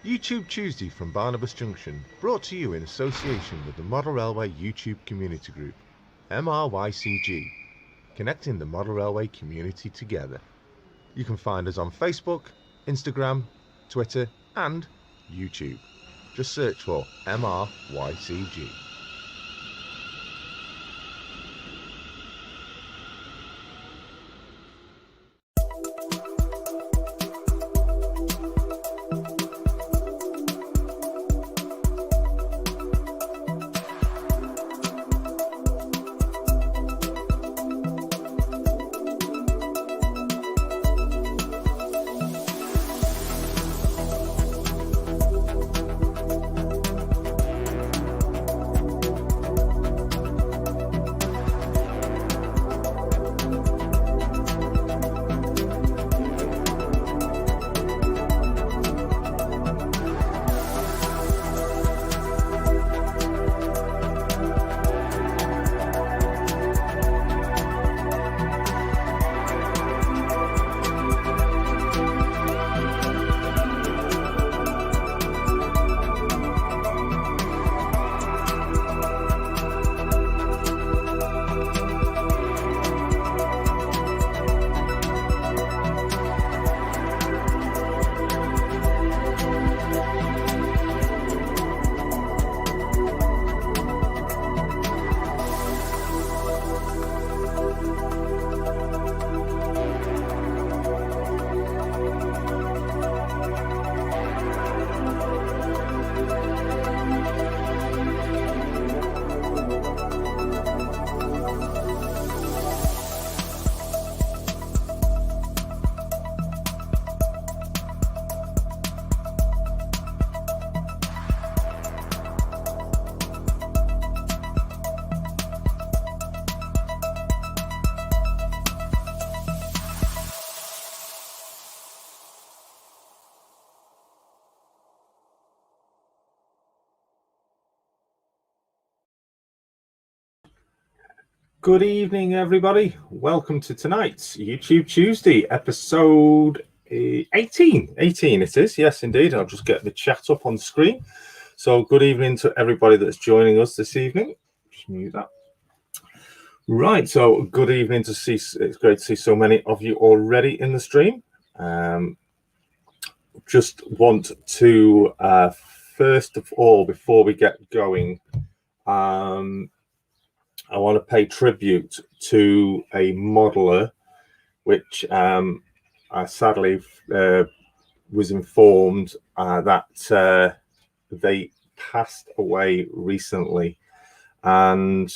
YouTube Tuesday from Barnabas Junction, brought to you in association with the Model Railway YouTube Community Group, MRYCG, connecting the Model Railway community together. You can find us on Facebook, Instagram, Twitter and YouTube. Just search for MRYCG. Good evening, everybody. Welcome to tonight's YouTube Tuesday, episode 18. 18 it is, yes, indeed. I'll just get the chat up on screen. So good evening to everybody that's joining us this evening. Just mute that. Right, so good evening to see. It's great to see so many of you already in the stream. Just want to, first of all, before we get going, I want to pay tribute to a modeler, which I sadly was informed that they passed away recently. And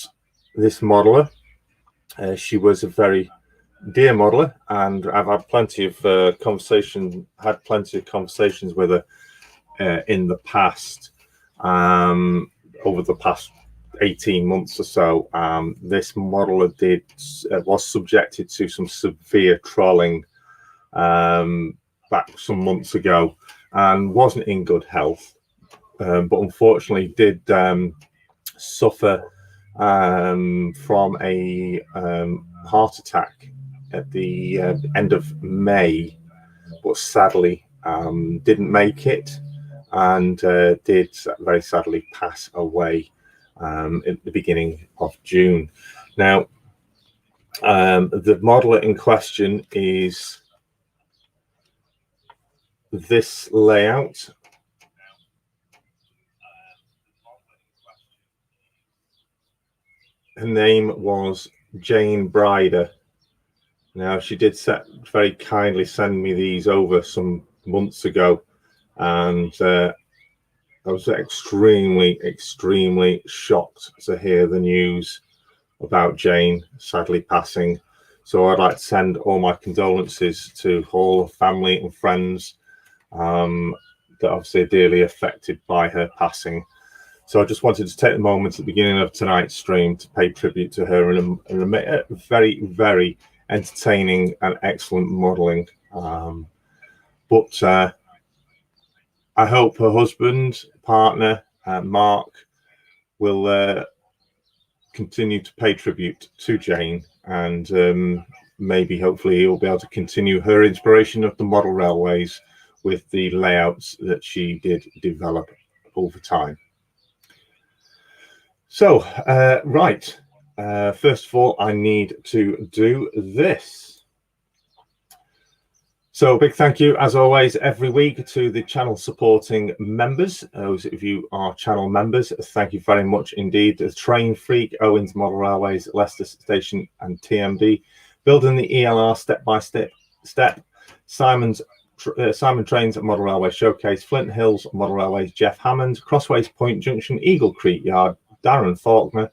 this modeler, she was a very dear modeler, and I've had plenty of conversations with her in the past, over the past 18 months or so. This modeler was subjected to some severe trolling back some months ago and wasn't in good health, but unfortunately did suffer from a heart attack at the end of May, but sadly didn't make it and did very sadly pass away at the beginning of June. Now, the modeler in question is this layout. Her name was Jane Bryder. Now, she did very kindly send me these over some months ago, and I was extremely shocked to hear the news about Jane sadly passing. So I'd like to send all my condolences to all the family and friends that obviously are dearly affected by her passing. So I just wanted to take the moment at the beginning of tonight's stream to pay tribute to her and a very, very entertaining and excellent modelling. But I hope her husband, partner, Mark, will continue to pay tribute to Jane, and maybe hopefully he'll be able to continue her inspiration of the model railways with the layouts that she did develop over time. So, right, first of all, I need to do this. So a big thank you, as always, every week to the channel supporting members. Those of you are channel members, thank you very much indeed. The Train Freak, Owens Model Railways, Leicester Station and TMD, Building the ELR Step by Step, Simon Trains Model Railway Showcase, Flint Hills Model Railways, Jeff Hammond, Crossways Point Junction, Eagle Creek Yard, Darren Faulkner,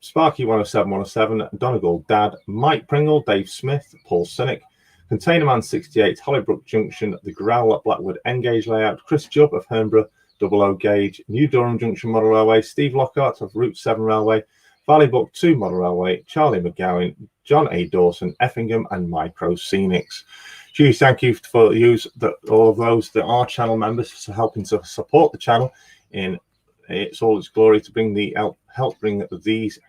Sparky 107, Donegal Dad, Mike Pringle, Dave Smith, Paul Cynic, Containerman 68, Hollybrook Junction, the Growler Blackwood Engage Layout, Chris Jubb of Hernborough, Double O Gauge, New Durham Junction Model Railway, Steve Lockhart of Route 7 Railway, Valley Book 2 Model Railway, Charlie McGowan, John A. Dawson, Effingham, and Micro Scenics. Huge thank you for all of those that are channel members for helping to support the channel in it's all its glory to bring help bring these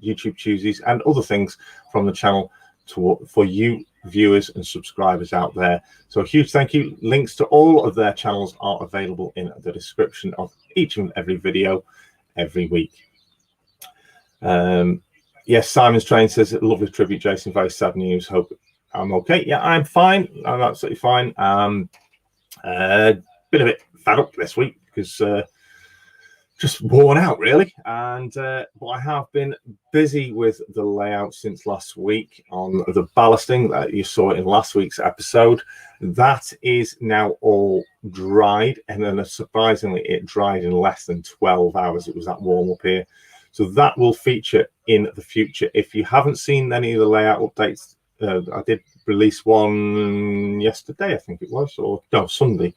YouTube Tuesdays and other things from the channel for you viewers and subscribers out there. So a huge thank you. Links to all of their channels are available in the description of each and every video every week. Yes, Simon's Train says lovely tribute, Jason. Very sad news. Hope I'm okay. Yeah, I'm fine. I'm absolutely fine. Been a bit fed up this week because just worn out really, and but I have been busy with the layout since last week on the ballasting that you saw in last week's episode. That is now all dried, and then surprisingly it dried in less than 12 hours. It was that warm up here, so that will feature in the future. If you haven't seen any of the layout updates, I did release one yesterday, I think it was, or no, Sunday.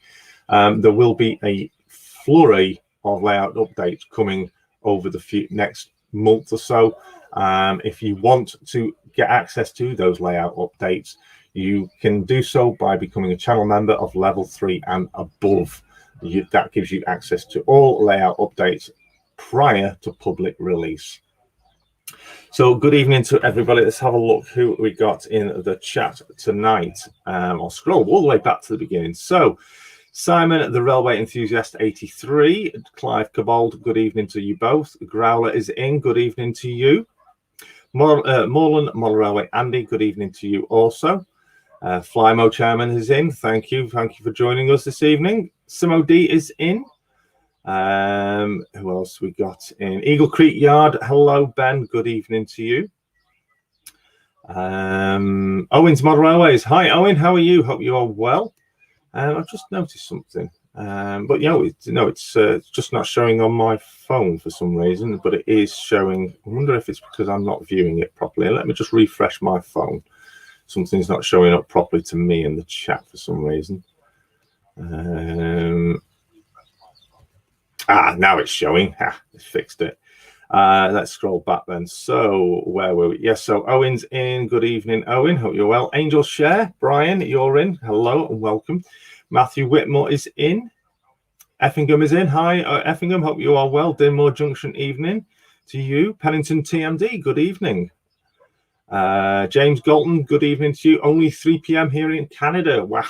There will be a flurry of layout updates coming over the next month or so. If you want to get access to those layout updates, you can do so by becoming a channel member of level 3 and above. That gives you access to all layout updates prior to public release. So good evening to everybody. Let's have a look who we got in the chat tonight. I'll scroll all the way back to the beginning. So Simon, the Railway Enthusiast 83, Clive Cabold, good evening to you both. Growler is in, good evening to you. Moreland, Model Railway Andy, good evening to you also. Flymo Chairman is in, thank you for joining us this evening. Simo D is in. Who else we got in? Eagle Creek Yard, hello Ben, good evening to you. Owen's Model Railways, hi Owen, how are you? Hope you are well. I've just noticed something, but it's just not showing on my phone for some reason, but it is showing. I wonder if it's because I'm not viewing it properly. Let me just refresh my phone. Something's not showing up properly to me in the chat for some reason. Now it's showing. I fixed it. Let's scroll back then. So where were we? Yes, so Owen's in. Good evening, Owen. Hope you're well. Angel Share, Brian, you're in. Hello and welcome. Matthew Whitmore is in. Effingham is in. Hi, Effingham. Hope you are well. Dinmore Junction evening to you. Pennington TMD, good evening. James Galton, good evening to you. Only 3 p.m. here in Canada. Wow.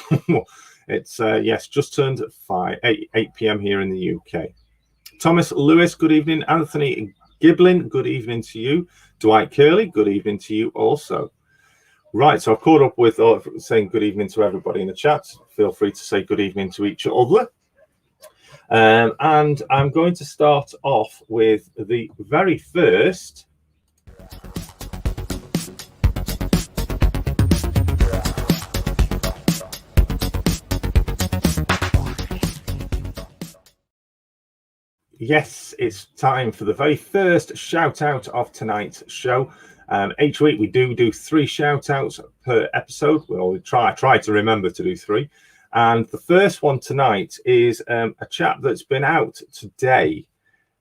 It's, yes, just turned 8 p.m. here in the UK. Thomas Lewis, good evening. Anthony Giblin, good evening to you. Dwight Curley, good evening to you also. Right, so I've caught up with saying good evening to everybody in the chat. Feel free to say good evening to each other. And I'm going to start off with the very first. Yes, it's time for the very first shout out of tonight's show. Each week we do 3 shout outs per episode. We'll try to remember to do 3. And the first one tonight is a chap that's been out today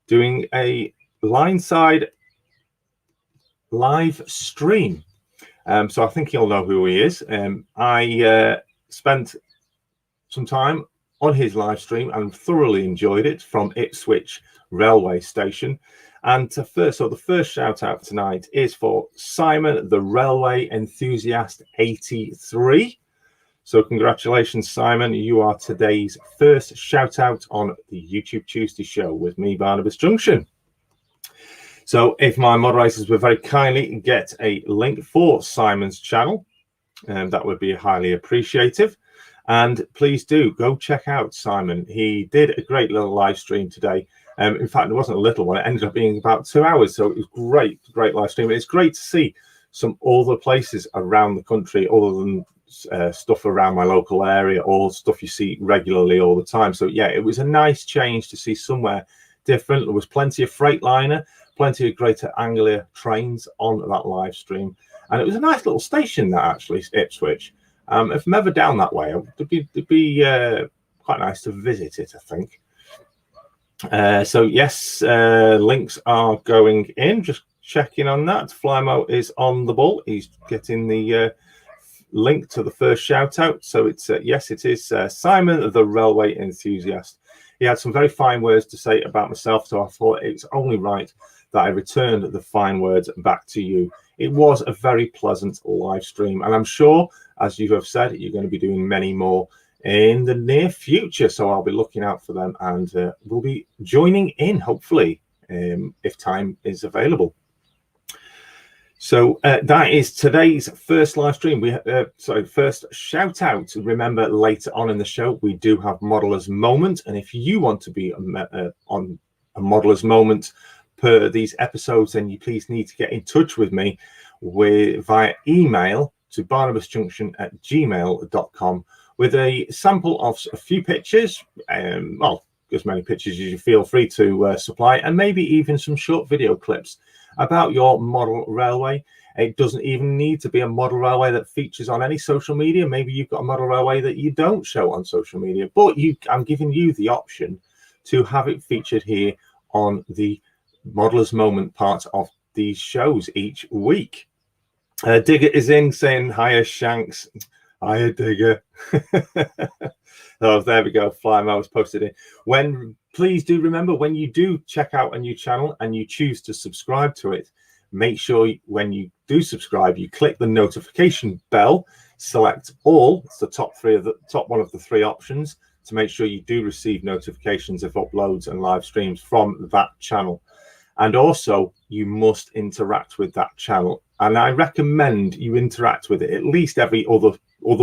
doing a Lineside live stream. So I think you'll know who he is. I spent some time on his live stream and thoroughly enjoyed it from Ipswich railway station. And the first shout out tonight is for Simon, the Railway Enthusiast 83. So congratulations, Simon. You are today's first shout out on the YouTube Tuesday show with me, Barnabas Junction. So if my moderators would very kindly get a link for Simon's channel, that would be highly appreciative. And please do go check out Simon. He did a great little live stream today. In fact, it wasn't a little one. It ended up being about 2 hours. So it was great live stream. It's great to see some other places around the country other than stuff around my local area, all stuff you see regularly all the time. So yeah, it was a nice change to see somewhere different. There was plenty of Freightliner, plenty of Greater Anglia trains on that live stream, and it was a nice little station, that actually, Ipswich. If I'm ever down that way, it'd be quite nice to visit it, I think. So yes, links are going in, just checking on that. Flymo is on the ball. He's getting the link to the first shout out. So it's yes, it is Simon the railway enthusiast. He had some very fine words to say about myself, so I thought it's only right that I returned the fine words back to you. It was a very pleasant live stream, and I'm sure, as you have said, you're going to be doing many more in the near future, so I'll be looking out for them, and we'll be joining in, hopefully, if time is available. So that is today's first live stream. First shout out. Remember, later on in the show, we do have Modeller's Moment. And if you want to be on a Modeller's Moment per these episodes, then you please need to get in touch with me via email to barnabasjunction@gmail.com with a sample of a few pictures. Well, as many pictures as you feel free to supply, and maybe even some short video clips about your model railway. It doesn't even need to be a model railway that features on any social media. Maybe you've got a model railway that you don't show on social media, but I'm giving you the option to have it featured here on the Modeller's Moment part of these shows each week. Digger is in saying, hiya Shanks. Hiya Digger. Oh, there we go. Flymo was posted in. Please do remember, when you do check out a new channel and you choose to subscribe to it, make sure when you do subscribe, you click the notification bell, select all. It's the top one of the three options to make sure you do receive notifications of uploads and live streams from that channel. And also, you must interact with that channel. And I recommend you interact with it at least every other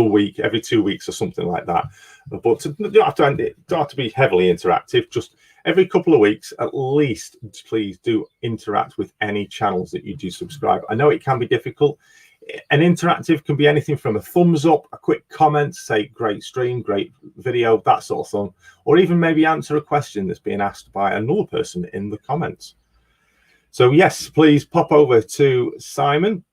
week, every 2 weeks or something like that. But you don't have to be heavily interactive. Just every couple of weeks, at least, please do interact with any channels that you do subscribe. I know it can be difficult. An interactive can be anything from a thumbs up, a quick comment, say great stream, great video, that sort of thing, or even maybe answer a question that's being asked by another person in the comments. So yes, please pop over to Simon,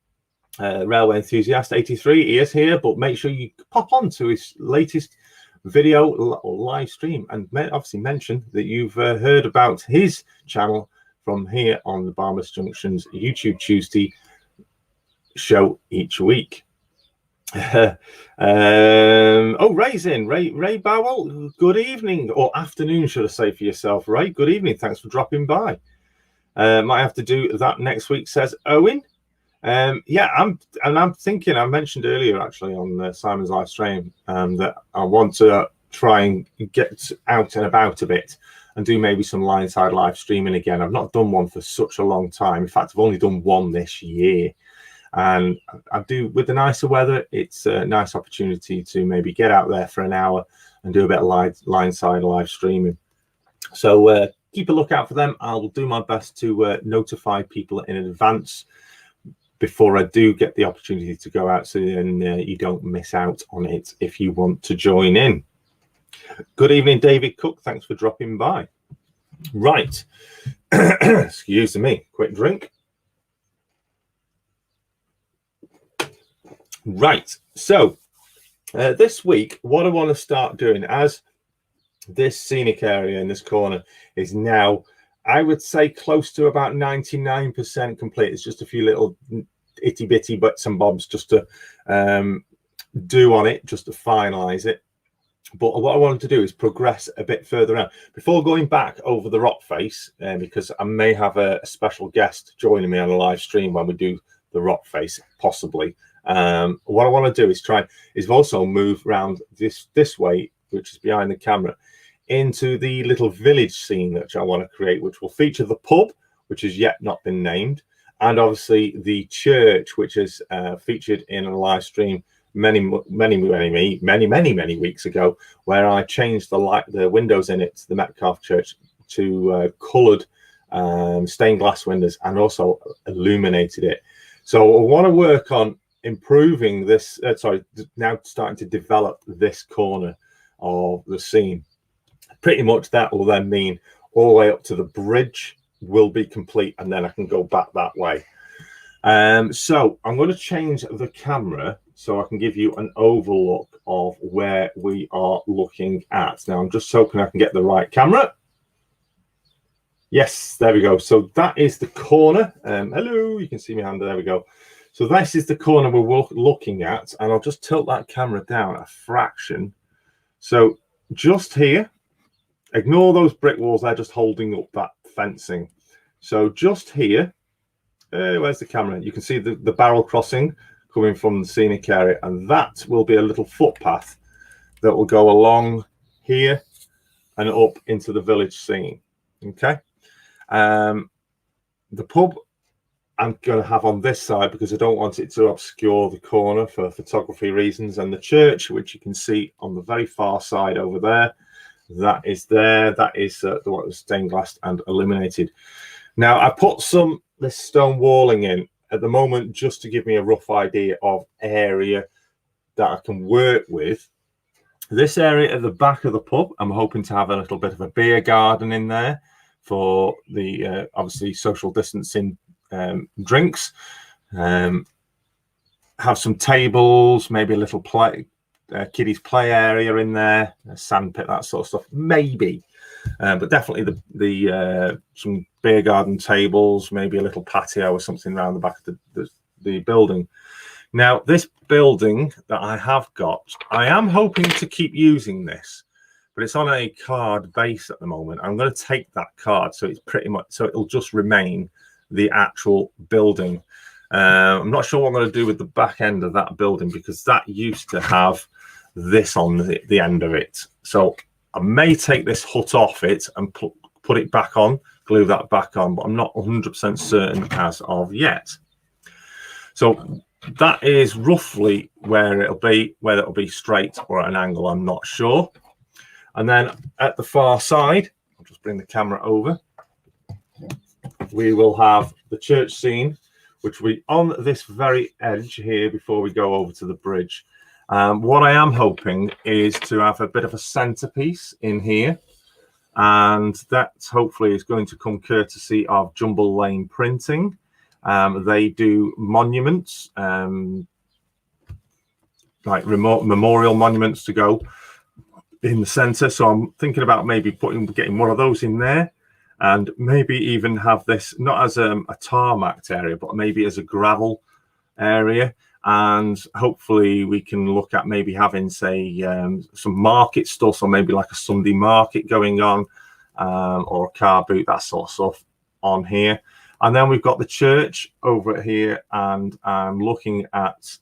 Railway Enthusiast 83. He is here, but make sure you pop on to his latest video or live stream, and obviously mention that you've heard about his channel from here on the Barnabas Junction's YouTube Tuesday show each week. Ray's in. Ray Bowell, good evening, or afternoon, should I say, for yourself, Ray. Good evening. Thanks for dropping by. Might have to do that next week, says Owen. Yeah, I'm thinking, I mentioned earlier actually on Simon's live stream that I want to try and get out and about a bit and do maybe some line-side live streaming again. I've not done one for such a long time. In fact, I've only done one this year, and I do, with the nicer weather, it's a nice opportunity to maybe get out there for an hour and do a bit of line-side live streaming. So keep a lookout for them. I'll do my best to notify people in advance before I do get the opportunity to go out, so then you don't miss out on it if you want to join in. Good evening, David Cook. Thanks for dropping by. Right. Excuse me. Quick drink. Right. So this week, what I want to start doing, as this scenic area in this corner is now, I would say, close to about 99% complete. It's just a few little itty bitty bits and bobs just to do on it, just to finalize it. But what I wanted to do is progress a bit further out before going back over the rock face, because I may have a special guest joining me on a live stream when we do the rock face, possibly. What I want to do is also move around this way, which is behind the camera, into the little village scene that I want to create, which will feature the pub, which has yet not been named, and obviously the church, which is featured in a live stream many weeks ago, where I changed the windows in it to the Metcalfe Church to coloured stained glass windows, and also illuminated it. So I want to work on improving this. Now starting to develop this corner of the scene. Pretty much that will then mean all the way up to the bridge will be complete, and then I can go back that way. So I'm going to change the camera so I can give you an overlook of where we are looking at. Now I'm just hoping I can get the right camera. Yes, there we go. So that is the corner. Hello, you can see my hand. There we go. So this is the corner we're looking at, and I'll just tilt that camera down a fraction. So just here, ignore those brick walls, they're just holding up that fencing. So just here, where's the camera? You can see the barrel crossing coming from the scenic area, and that will be a little footpath that will go along here and up into the village scene. Okay. The pub I'm going to have on this side because I don't want it to obscure the corner for photography reasons, and the church, which you can see on the very far side over there, that is there. That is the one that's stained glass and illuminated. Now I put this stone walling in at the moment just to give me a rough idea of area that I can work with. This area at the back of the pub, I'm hoping to have a little bit of a beer garden in there for the obviously social distancing drinks. Have some tables, maybe a little kiddies play area in there, a sand pit, that sort of stuff, maybe. But definitely some beer garden tables, maybe a little patio or something around the back of the building. Now, this building that I have got, I am hoping to keep using this, but it's on a card base at the moment. I'm going to take that card, so it's pretty much, so it'll just remain the actual building. I'm not sure what I'm going to do with the back end of that building, because that used to have this on the end of it. So I may take this hut off it and put it back on, glue that back on, but I'm not 100% certain as of yet. So that is roughly where it'll be, whether it'll be straight or at an angle, I'm not sure. And then at the far side, I'll just bring the camera over, we will have the church scene, which will be on this very edge here before we go over to the bridge. What I am hoping is to have a bit of a centerpiece in here, and that hopefully is going to come courtesy of Jumble Lane Printing. They do monuments, like remote memorial monuments to go in the center. So I'm thinking about maybe getting one of those in there, and maybe even have this not as a tarmac area, but maybe as a gravel area. And hopefully we can look at maybe having, say, some market stuff, or maybe like a Sunday market going on, or a car boot, that sort of stuff on here. And then we've got the church over here, and I'm looking at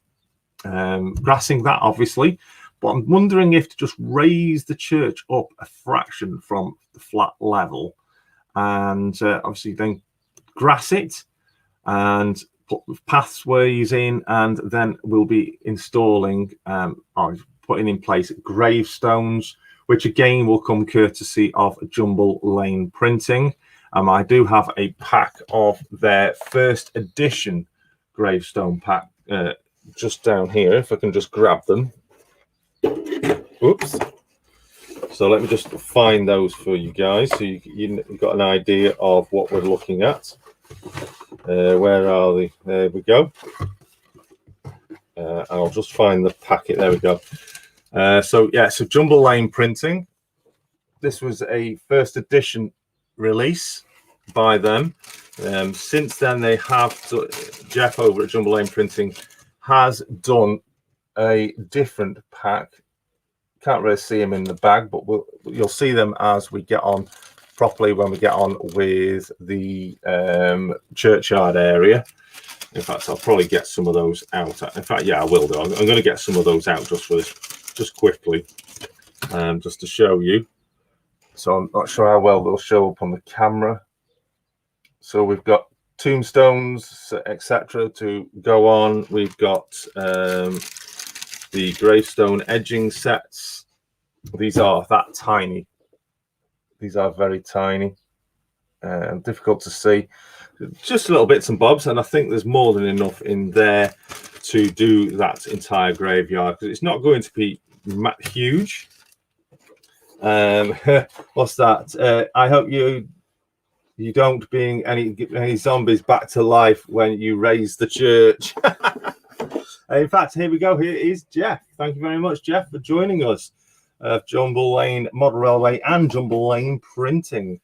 grassing that, obviously. But I'm wondering if to just raise the church up a fraction from the flat level, and obviously then grass it and put pathways in, and then we'll be installing or putting in place gravestones, which again will come courtesy of Jumble Lane Printing. I do have a pack of their first edition gravestone pack just down here, if I can just grab them. Oops. So let me just find those for you guys, so you've got an idea of what we're looking at. Where are they? There we go. I'll just find the packet. There we go. So Jumble Lane Printing. This was a first edition release by them. Since then, they have Jeff over at Jumble Lane Printing has done a different pack. Can't really see them in the bag, but you'll see them as we get on properly when we get on with the churchyard area. In fact, I'll probably get some of those out. In fact, yeah, I will do. I'm going to get some of those out just for this, just quickly, just to show you. So I'm not sure how well they'll show up on the camera. So we've got tombstones, etc. to go on. We've got the gravestone edging sets. These are that tiny. These are very tiny and difficult to see. Just little bits and bobs, and I think there's more than enough in there to do that entire graveyard, because it's not going to be huge. What's that? I hope you don't bring any zombies back to life when you raise the church. In fact, here we go. Here is Jeff. Thank you very much, Jeff, for joining us. Jumble Lane Model Railway and Jumble Lane Printing.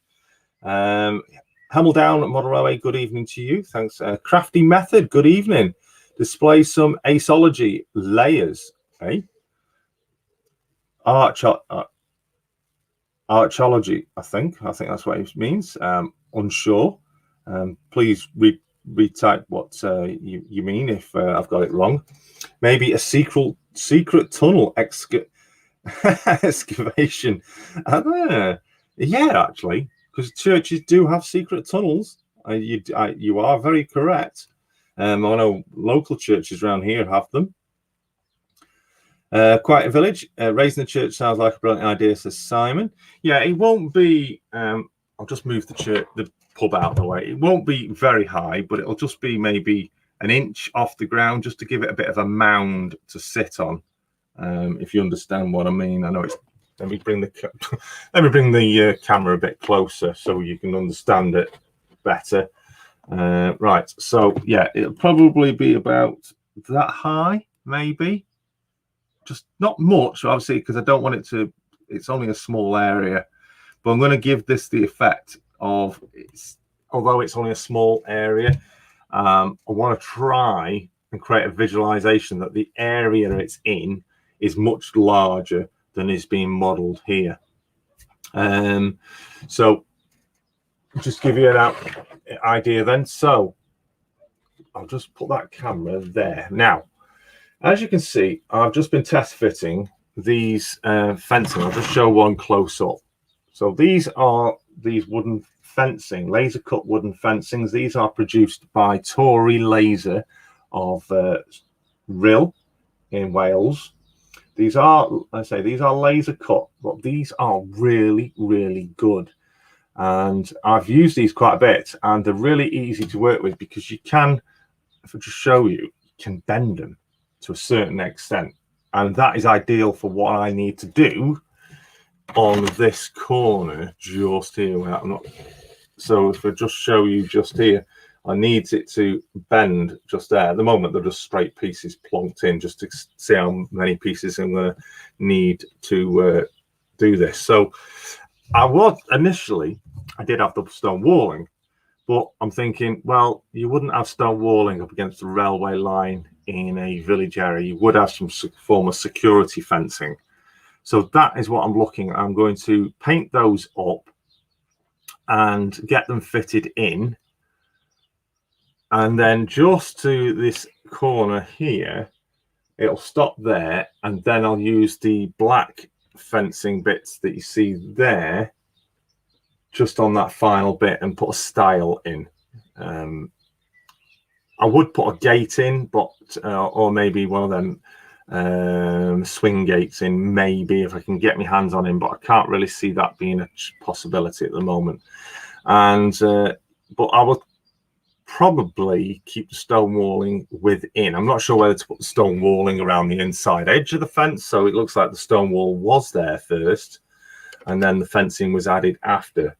Hamildown Model Railway, good evening to you. Thanks. Crafty Method, good evening. Display some Aceology layers. Okay. Archology, I think that's what it means. Unsure. Please retype what you mean if I've got it wrong. Maybe a secret tunnel excavation. Yeah, actually, because churches do have secret tunnels. You are very correct. I know local churches around here have them. Quite a village. Raising the church sounds like a brilliant idea, says Simon. Yeah, it won't be. I'll just move the pub out of the way. It won't be very high, but it'll just be maybe an inch off the ground, just to give it a bit of a mound to sit on. If you understand what I mean. I know it's. Let me bring the camera a bit closer so you can understand it better. Right. So yeah, it'll probably be about that high, maybe. Just not much, obviously, because I don't want it to. It's only a small area, but I'm going to give this the effect of although it's only a small area, I want to try and create a visualization that the area it's in is much larger than is being modeled here. So just give you an idea then. So I'll just put that camera there. Now, as you can see, I've just been test fitting these fencing. I'll just show one close up. So these are these wooden fencing, laser cut wooden fencings. These are produced by Tory Laser of Rill in Wales. These are, these are laser cut, but these are really, really good. And I've used these quite a bit, and they're really easy to work with because you can, if I just show you, you can bend them to a certain extent. And that is ideal for what I need to do on this corner just here. Where I'm not. So if I just show you just here, I need it to bend just there. At the moment, they're just straight pieces plonked in, just to see how many pieces I'm going to need to do this. So I was initially, I did have the stone walling, but I'm thinking, well, you wouldn't have stone walling up against the railway line in a village area. You would have some form of security fencing. So that is what I'm looking at. I'm going to paint those up and get them fitted in. And then just to this corner here, it'll stop there. And then I'll use the black fencing bits that you see there, just on that final bit, and put a stile in. I would put a gate in, but or maybe one of them swing gates in, maybe, if I can get my hands on him, but I can't really see that being a possibility at the moment. And but I would probably keep the stone walling within. I'm not sure whether to put the stone walling around the inside edge of the fence, so it looks like the stone wall was there first and then the fencing was added after.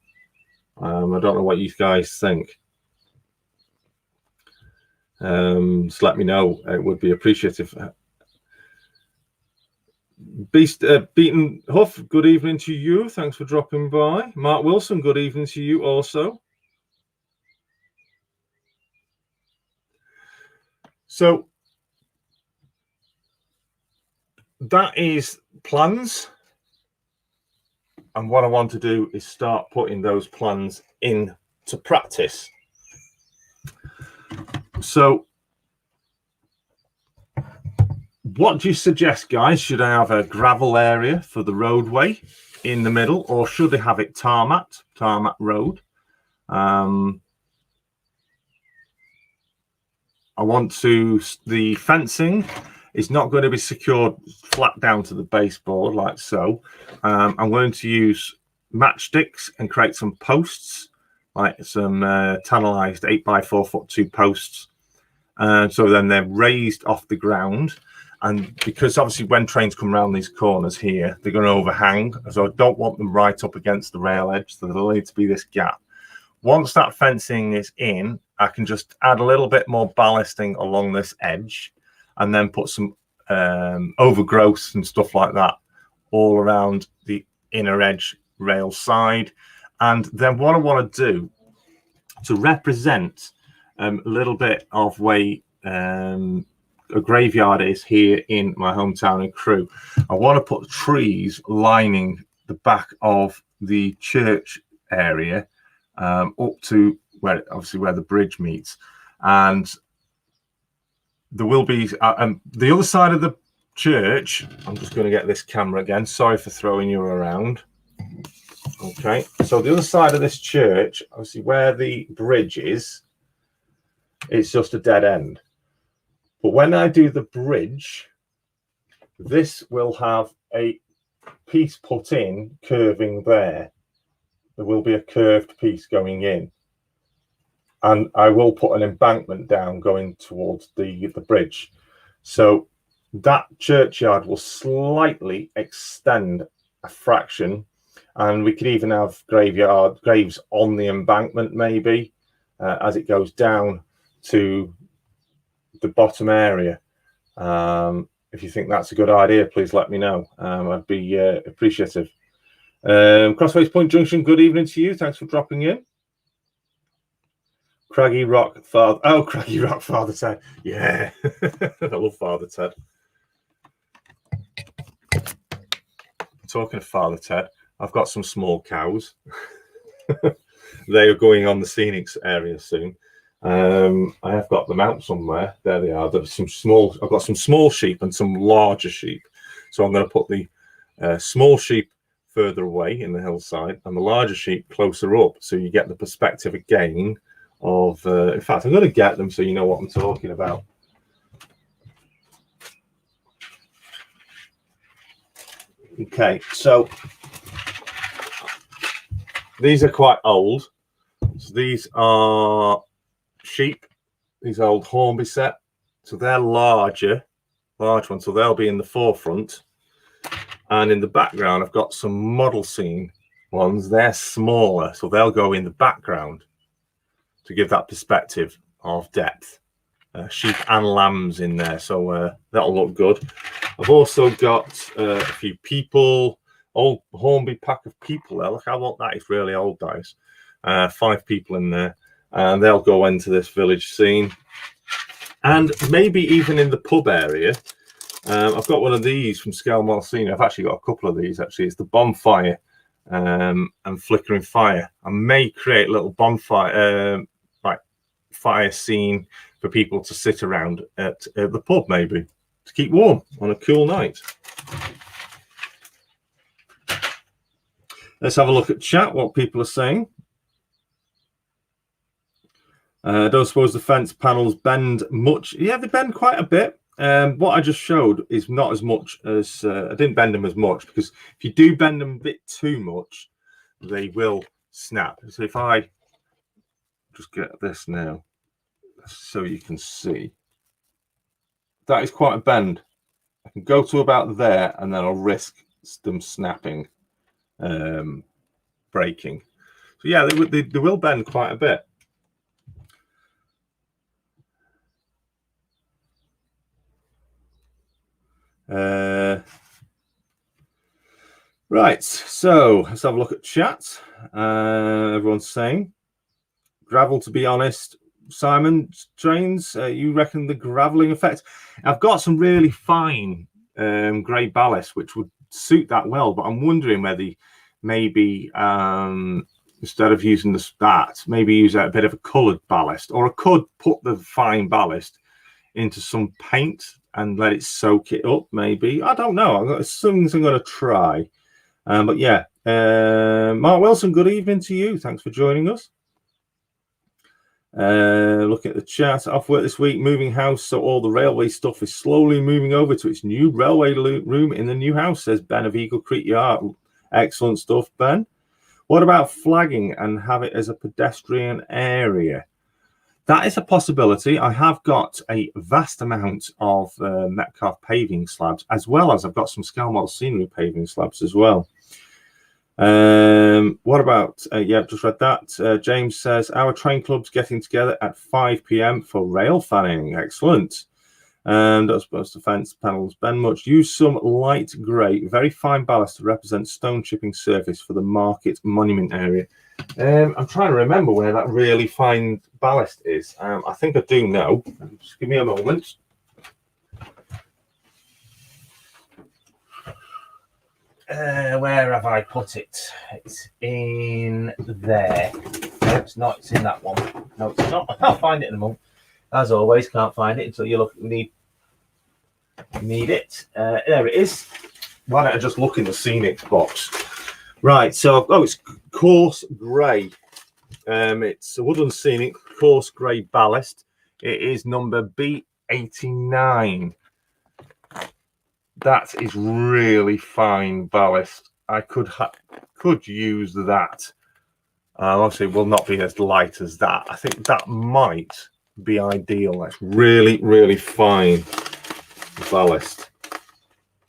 I don't know what you guys think. Just let me know. It would be appreciative. Beaten Huff, good evening to you. Thanks for dropping by. Mark Wilson, good evening to you also. So that is plans. And what I want to do is start putting those plans into practice. So what do you suggest, guys? Should I have a gravel area for the roadway in the middle, or should they have it tarmac road? The fencing is not going to be secured flat down to the baseboard like so. I'm going to use matchsticks and create some posts, like some tannalized 8x4'2" posts. So then they're raised off the ground. And because obviously when trains come around these corners here, they're going to overhang. So I don't want them right up against the rail edge. So there'll need to be this gap. Once that fencing is in, I can just add a little bit more ballasting along this edge and then put some overgrowth and stuff like that all around the inner edge rail side. And then what I want to do to represent a little bit of way a graveyard is here in my hometown in Crewe, I want to put trees lining the back of the church area up to where the bridge meets, and there will be the other side of the church. I'm just going to get this camera again. Sorry for throwing you around. Okay, so the other side of this church, obviously where the bridge is, it's just a dead end. But when I do the bridge, this will have a piece put in curving there. There will be a curved piece going in. And I will put an embankment down going towards the bridge. So that churchyard will slightly extend a fraction. And we could even have graves on the embankment maybe as it goes down to the bottom area. If you think that's a good idea, please let me know. I'd be appreciative. Crossways Point Junction, good evening to you. Thanks for dropping in. Craggy Rock Father. Oh, Craggy Rock Father Ted. Yeah, I love Father Ted. Talking of Father Ted, I've got some small cows. They are going on the scenics area soon. I have got them out somewhere. There they are. There's some small. I've got some small sheep and some larger sheep. So I'm going to put the small sheep further away in the hillside and the larger sheep closer up, so you get the perspective again of. In fact, I'm going to get them so you know what I'm talking about. Okay, so these are quite old. So these are sheep, these old Hornby set, so they're large ones, so they'll be in the forefront, and in the background I've got some model scene ones. They're smaller, so they'll go in the background to give that perspective of depth. Sheep and lambs in there, so that'll look good. I've also got a few people, old Hornby pack of people there. Look how old that is, really old guys. 5 people in there. And they'll go into this village scene, and maybe even in the pub area. I've got one of these from Skelmore Scene. I've actually got a couple of these. Actually, it's the bonfire and flickering fire. I may create a little bonfire, like fire scene for people to sit around at the pub, maybe to keep warm on a cool night. Let's have a look at chat. What people are saying. I don't suppose the fence panels bend much. Yeah, they bend quite a bit. What I just showed is not as much as I didn't bend them as much, because if you do bend them a bit too much, they will snap. So if I just get this now so you can see, that is quite a bend. I can go to about there and then I'll risk them snapping, breaking. So yeah, they will bend quite a bit. Right, so let's have a look at chat. Everyone's saying gravel, to be honest. Simon Trains, you reckon the graveling effect? I've got some really fine grey ballast which would suit that well, but I'm wondering whether maybe instead of using that, maybe use a bit of a coloured ballast, or I could put the fine ballast into some paint and let it soak it up, maybe. I don't know. I've got some things I'm going to try. But yeah, Mark Wilson, good evening to you. Thanks for joining us. Looking at the chat, off work this week, moving house, so all the railway stuff is slowly moving over to its new railway room in the new house, says Ben of Eagle Creek Yard. Excellent stuff, Ben. What about flagging and have it as a pedestrian area? That is a possibility. I have got a vast amount of Metcalfe paving slabs, as well as I've got some scale model scenery paving slabs as well. What about yeah, just read that. James says our train club's getting together at 5 p.m. for rail fanning. Excellent. And I suppose the fence panels, Ben Much, use some light grey, very fine ballast to represent stone chipping surface for the market monument area. I'm trying to remember where that really fine ballast is. I think I do know. Just give me a moment. Where have I put it? It's in there. No, it's not. It's in that one. No, it's not. I'll find it in a moment. As always, can't find it until you look. Need it. There it is. Why don't I just look in the scenic box? Right. So, it's coarse grey. It's a woodland scenic coarse grey ballast. It is number B89. That is really fine ballast. I could use that. Obviously, it will not be as light as that. I think that might be ideal. That's really, really fine ballast.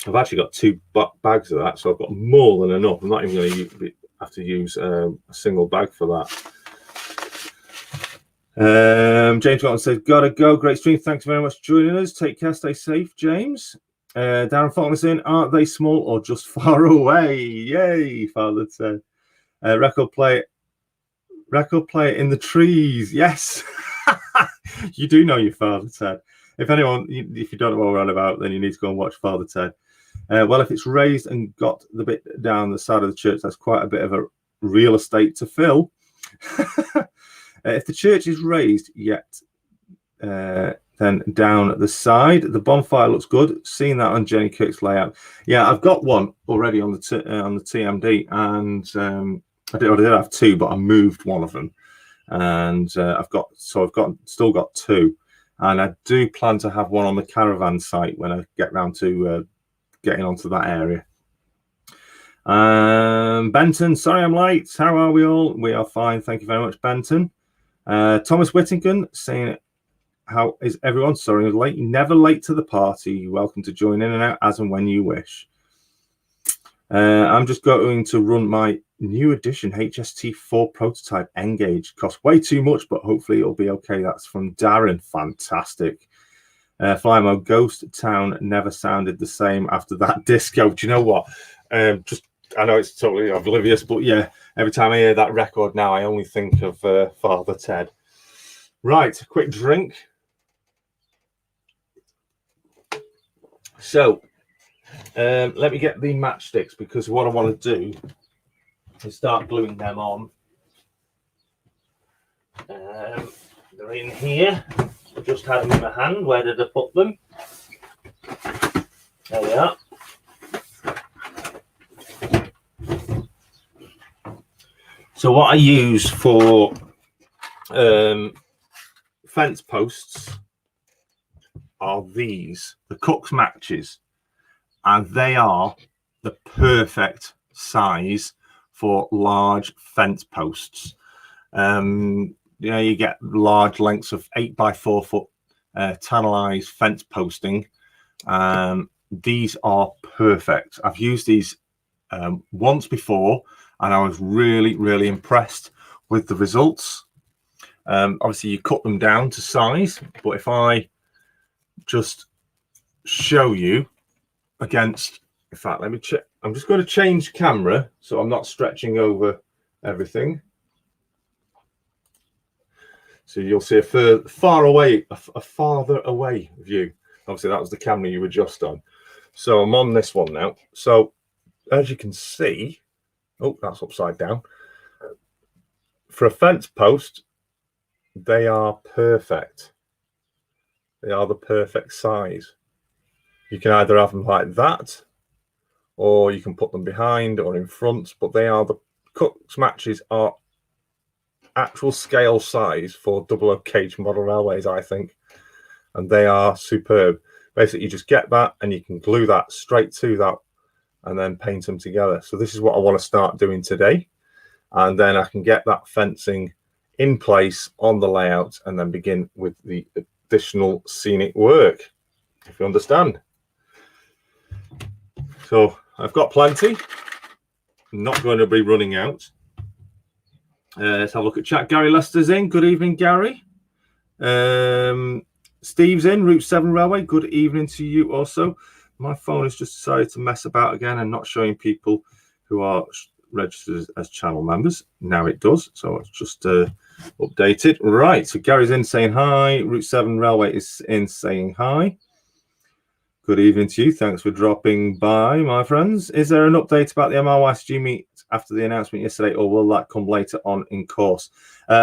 I've actually got 2 bags of that, so I've got more than enough. I'm not even going to have to use a single bag for that. James Gordon says, gotta go. Great stream. Thanks very much for joining us. Take care. Stay safe, James. Darren Faulkner saying, aren't they small or just far away? Yay, Father said. Record player in the trees. Yes. You do know your Father Ted. If you don't know what we're on about, then you need to go and watch Father Ted. Well, if it's raised and got the bit down the side of the church, that's quite a bit of a real estate to fill. If the church is raised yet, then down at the side, the bonfire looks good. Seen that on Jenny Kirk's layout. Yeah, I've got one already on the TMD, and I did have 2, but I moved one of them, and I've still got 2, and I do plan to have one on the caravan site when I get round to getting onto that area. Benton, sorry I'm late. How are we all? We are fine, thank you very much, Benton. Thomas Whittington saying, how is everyone? Sorry, I'm late. Never late to the party. You're welcome to join in and out as and when you wish. I'm just going to run my new edition HST4 prototype N-gauge. Costs way too much, but hopefully it'll be okay. That's from Darren. Fantastic. Fly mode, Ghost Town never sounded the same after that disco. Do you know what? I know it's totally oblivious, but yeah, every time I hear that record now, I only think of Father Ted. Right, quick drink. So, let me get the matchsticks, because what I want to do is start gluing them on. They're in here. I just had them in my hand. Where did I put them? There they are. So what I use for fence posts are these, the Cook's matches, and they are the perfect size for large fence posts. You get large lengths of 8x4 foot tannalized fence posting. These are perfect. I've used these once before, and I was really, really impressed with the results. Obviously, you cut them down to size, but if I just show you against, in fact, let me check. I'm just going to change camera so I'm not stretching over everything. So you'll see a farther away view. Obviously, that was the camera you were just on. So I'm on this one now. So as you can see, oh, that's upside down. For a fence post, they are perfect. They are the perfect size. You can either have them like that, or you can put them behind or in front, but they are the Cook's matches are actual scale size for double gauge model railways, I think, and they are superb. Basically, you just get that and you can glue that straight to that and then paint them together. So this is what I want to start doing today, and then I can get that fencing in place on the layout and then begin with the additional scenic work, if you understand. So I've got plenty. I'm not going to be running out. Let's have a look at chat. Gary Lester's in. Good evening, Gary. Steve's in. Route 7 Railway. Good evening to you also. My phone has just decided to mess about again and not showing people who are registered as channel members. Now it does. So it's just updated. Right. So Gary's in saying hi. Route 7 Railway is in saying hi. Good evening to you. Thanks for dropping by, my friends. Is there an update about the MRYCG meet after the announcement yesterday, or will that come later on in course?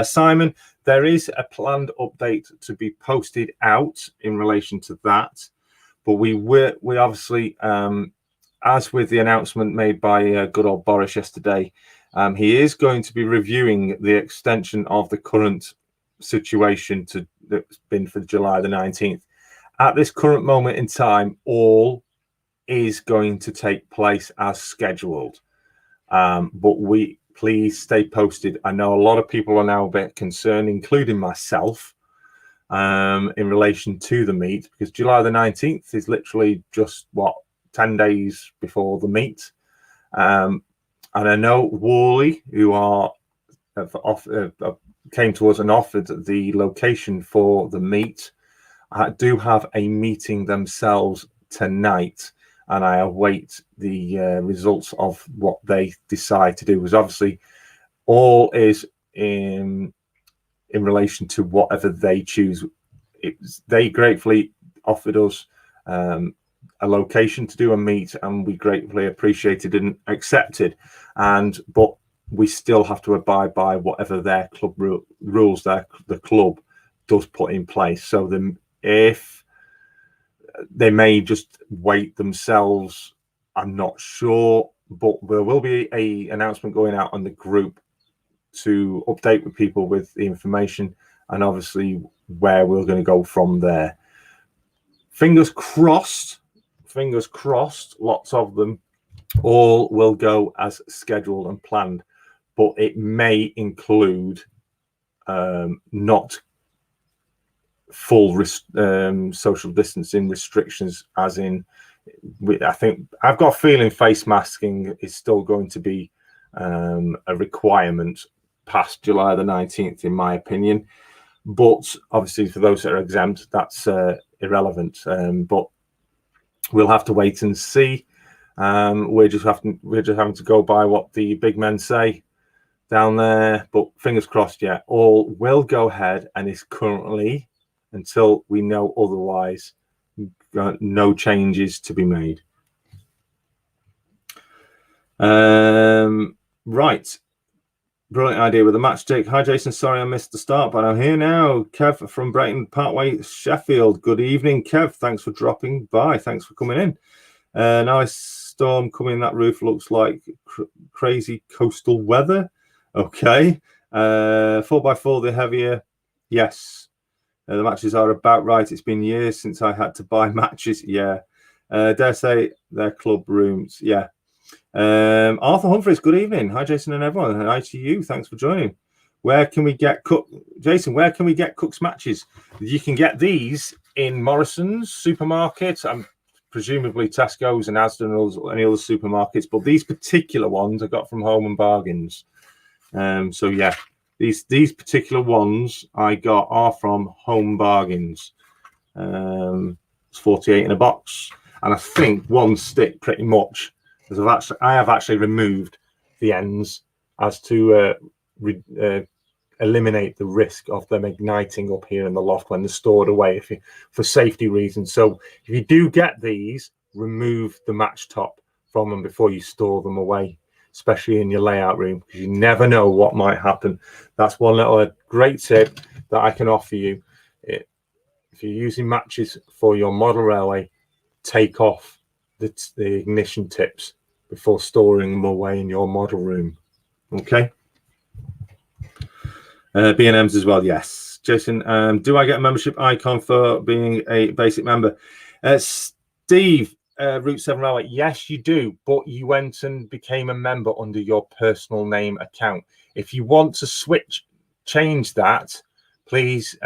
Simon, there is a planned update to be posted out in relation to that, but we obviously, as with the announcement made by good old Boris yesterday, he is going to be reviewing the extension of the current situation that's been for July the 19th. At this current moment in time, all is going to take place as scheduled. But please stay posted. I know a lot of people are now a bit concerned, including myself, in relation to the meet, because July the 19th is literally just, 10 days before the meet. And I know Worley, who came to us and offered the location for the meet, do have a meeting themselves tonight, and I await the results of what they decide to do. Because obviously, all is in relation to whatever they choose. They gratefully offered us a location to do a meet, and we gratefully appreciated and accepted. But we still have to abide by whatever their club rules the club does put in place. So if they may just wait themselves, I'm not sure, but there will be an announcement going out on the group to update with people with the information and obviously where we're going to go from there. Fingers crossed, lots of them, all will go as scheduled and planned, but it may include not full social distancing restrictions, as in, I think I've got a feeling face masking is still going to be a requirement past July the 19th, in my opinion. But obviously, for those that are exempt, that's irrelevant. But we'll have to wait and see. We're just having to go by what the big men say down there. But fingers crossed, yeah, all will go ahead and is currently, until we know otherwise, no changes to be made. Right. Brilliant idea with the matchstick. Hi, Jason. Sorry I missed the start, but I'm here now. Kev from Brighton Parkway, Sheffield. Good evening, Kev. Thanks for dropping by. Thanks for coming in. Nice storm coming. That roof looks like crazy coastal weather. Okay. 4x4, the heavier. Yes. The matches are about right. It's been years since I had to buy matches. Yeah. Dare say their club rooms. Yeah. Arthur Humphreys, good evening. Hi, Jason and everyone. And hi to you. Thanks for joining. Where can we get Jason, where can we get Cook's matches? You can get these in Morrison's supermarket, and presumably Tesco's and Asda and any other supermarkets. But these particular ones I got from Home and Bargains. So yeah. These particular ones I got are from Home Bargains. It's 48 in a box, and I think one stick pretty much. Because I have actually removed the ends as to eliminate the risk of them igniting up here in the loft when they're stored away for safety reasons. So if you do get these, remove the match top from them before you store them away, especially in your layout room, because you never know what might happen. That's one little great tip that I can offer you. If you're using matches for your model railway, take off the ignition tips before storing them away in your model room. Okay. B&Ms as well, yes. Jason, do I get a membership icon for being a basic member? Steve, Route 7 Railway, yes, you do, but you went and became a member under your personal name account. If you want to change that, please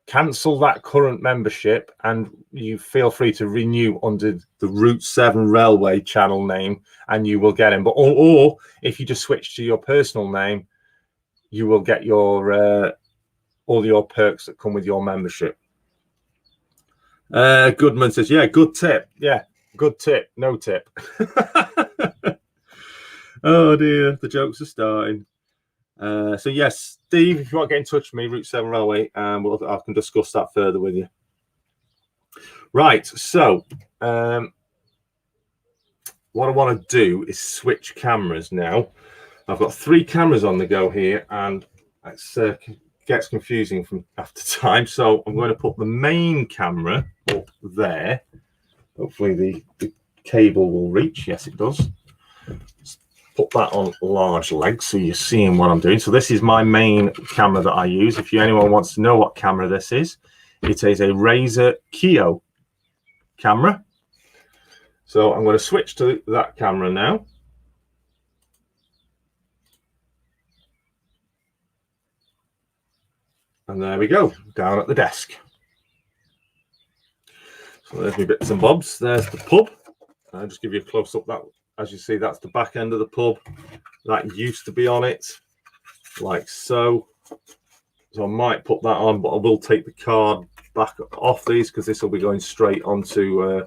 cancel that current membership, and you feel free to renew under the Route 7 Railway channel name, and you will get him. But or if you just switch to your personal name, you will get your all your perks that come with your membership. Goodman says, yeah, good tip. Yeah, good tip. No tip. Oh dear, the jokes are starting. So yes, Steve, if you want to get in touch with me, Route 7 Railway, I can discuss that further with you. Right, so what I want to do is switch cameras now. I've got 3 cameras on the go here, and it gets confusing from after time. So I'm going to put the main camera up there. Hopefully the cable will reach. Yes, it does. Just put that on large legs so you're seeing what I'm doing. So this is my main camera that I use. If anyone wants to know what camera this is, it is a Razer Kio camera. So I'm going to switch to that camera now. And there we go, down at the desk. So there's my bits and bobs. There's the pub. I'll just give you a close-up. That, as you see, that's the back end of the pub. That used to be on it, like so. So I might put that on, but I will take the card back off these because this will be going straight onto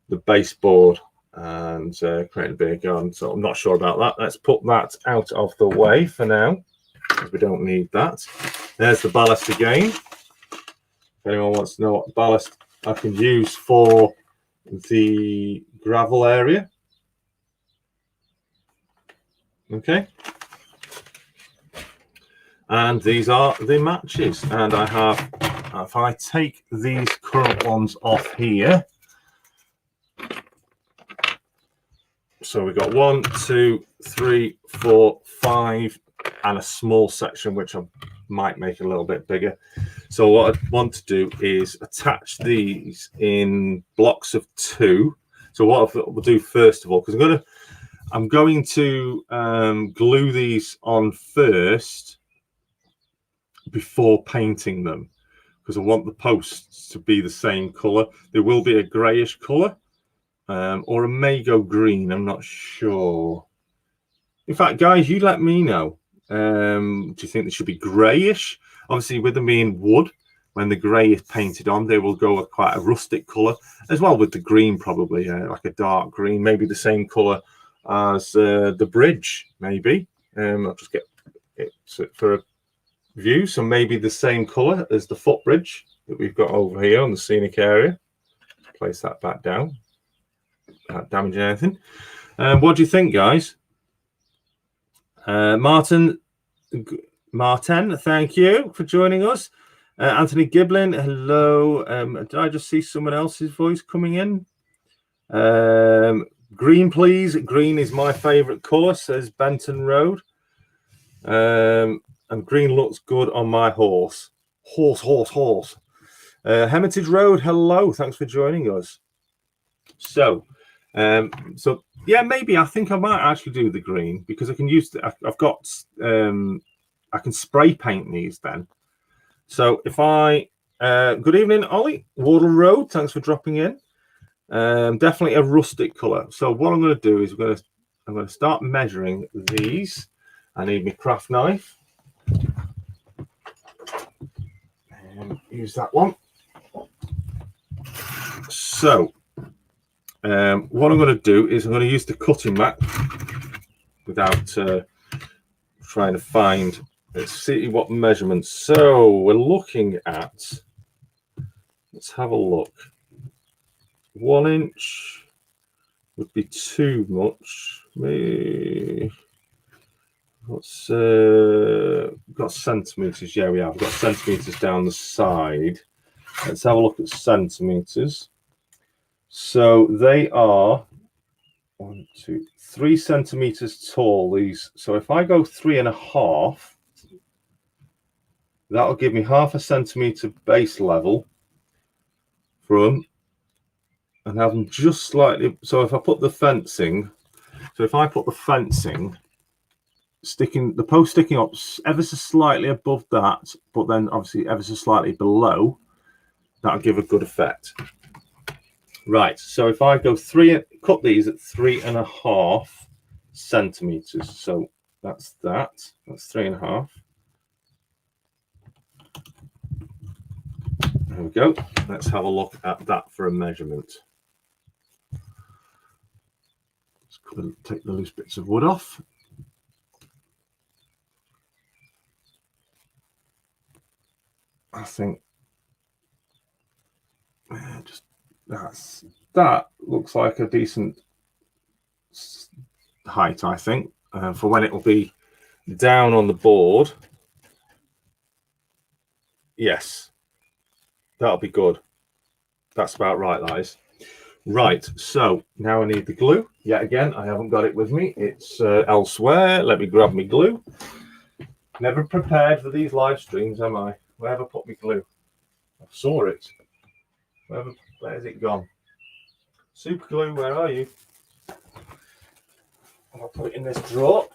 the baseboard and creating a beer garden. So I'm not sure about that. Let's put that out of the way for now, because we don't need that. There's the ballast again. If anyone wants to know what ballast I can use for the gravel area. Okay. And these are the matches. And I have, if I take these current ones off here. So we've got 1, 2, 3, 4, 5, and a small section, which I might make a little bit bigger. So what I want to do is attach these in blocks of 2. So what we'll do first of all, because I'm going to glue these on first before painting them, because I want the posts to be the same color. There will be a grayish color, or it may go green. I'm not sure. In fact, guys, you let me know. Do you think they should be grayish? Obviously, with them being wood, when the grey is painted on, they will go quite a rustic colour, as well with the green, probably like a dark green, maybe the same colour as the bridge, maybe. I'll just get it for a view. So maybe the same colour as the footbridge that we've got over here on the scenic area. Place that back down, without damaging anything. What do you think, guys? Martin, thank you for joining us. Anthony Giblin, hello. Did I just see someone else's voice coming in? Green, please. Green is my favourite colour, says Benton Road. And green looks good on my horse. Horse. Hermitage Road, hello. Thanks for joining us. So yeah, maybe I think I might actually do the green, because I can use I've got I can spray paint these then. So if I good evening, Ollie, Wardle Road, thanks for dropping in. Definitely a rustic color. So what I'm going to do is I'm going to start measuring these. I need my craft knife and use that one. So what I'm going to do is I'm going to use the cutting mat without trying to find, let's see what measurements. So we're looking at, let's have a look. 1 inch would be too much. Maybe what's got centimeters? Yeah, we have. We've got centimeters down the side. Let's have a look at centimeters. So they are 3 centimeters tall. These. So if I go 3.5, that'll give me 0.5 centimeter base level from, and have them just slightly. So if I put the fencing, sticking the post sticking up ever so slightly above that, but then obviously ever so slightly below, that'll give a good effect. Right, so if I go cut these at 3.5 centimeters, so that's 3.5. There we go. Let's have a look at that for a measurement. Let's take the loose bits of wood off. I think just that looks like a decent height, I think, for when it will be down on the board. Yes, that'll be good. That's about right, guys. Right, so now I need the glue. Yet again, I haven't got it with me. It's elsewhere. Let me grab my glue. Never prepared for these live streams, am I? Where have I put my glue? I saw it. Where's it gone? Super glue, where are you? I'll put it in this drawer.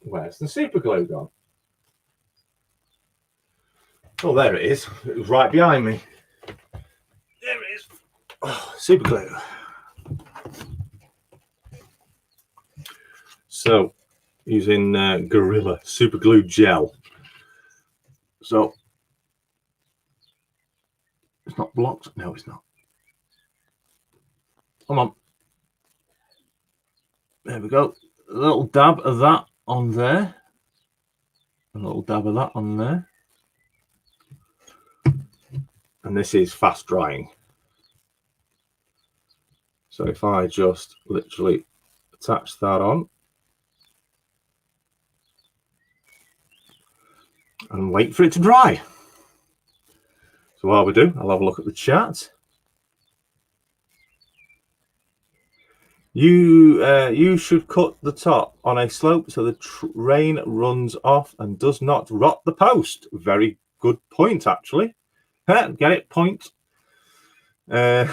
Where's the super glue gone? Oh, there it is. It was right behind me. There it is. Oh, super glue. So, using Gorilla super glue gel. So, it's not blocked. No, it's not. Come on. There we go. A little dab of that on there. A little dab of that on there. And this is fast drying. So if I just literally attach that on and wait for it to dry. So while we do, I'll have a look at the chat. You should cut the top on a slope so the rain runs off and does not rot the post. Very good point, actually. Get it? Point. I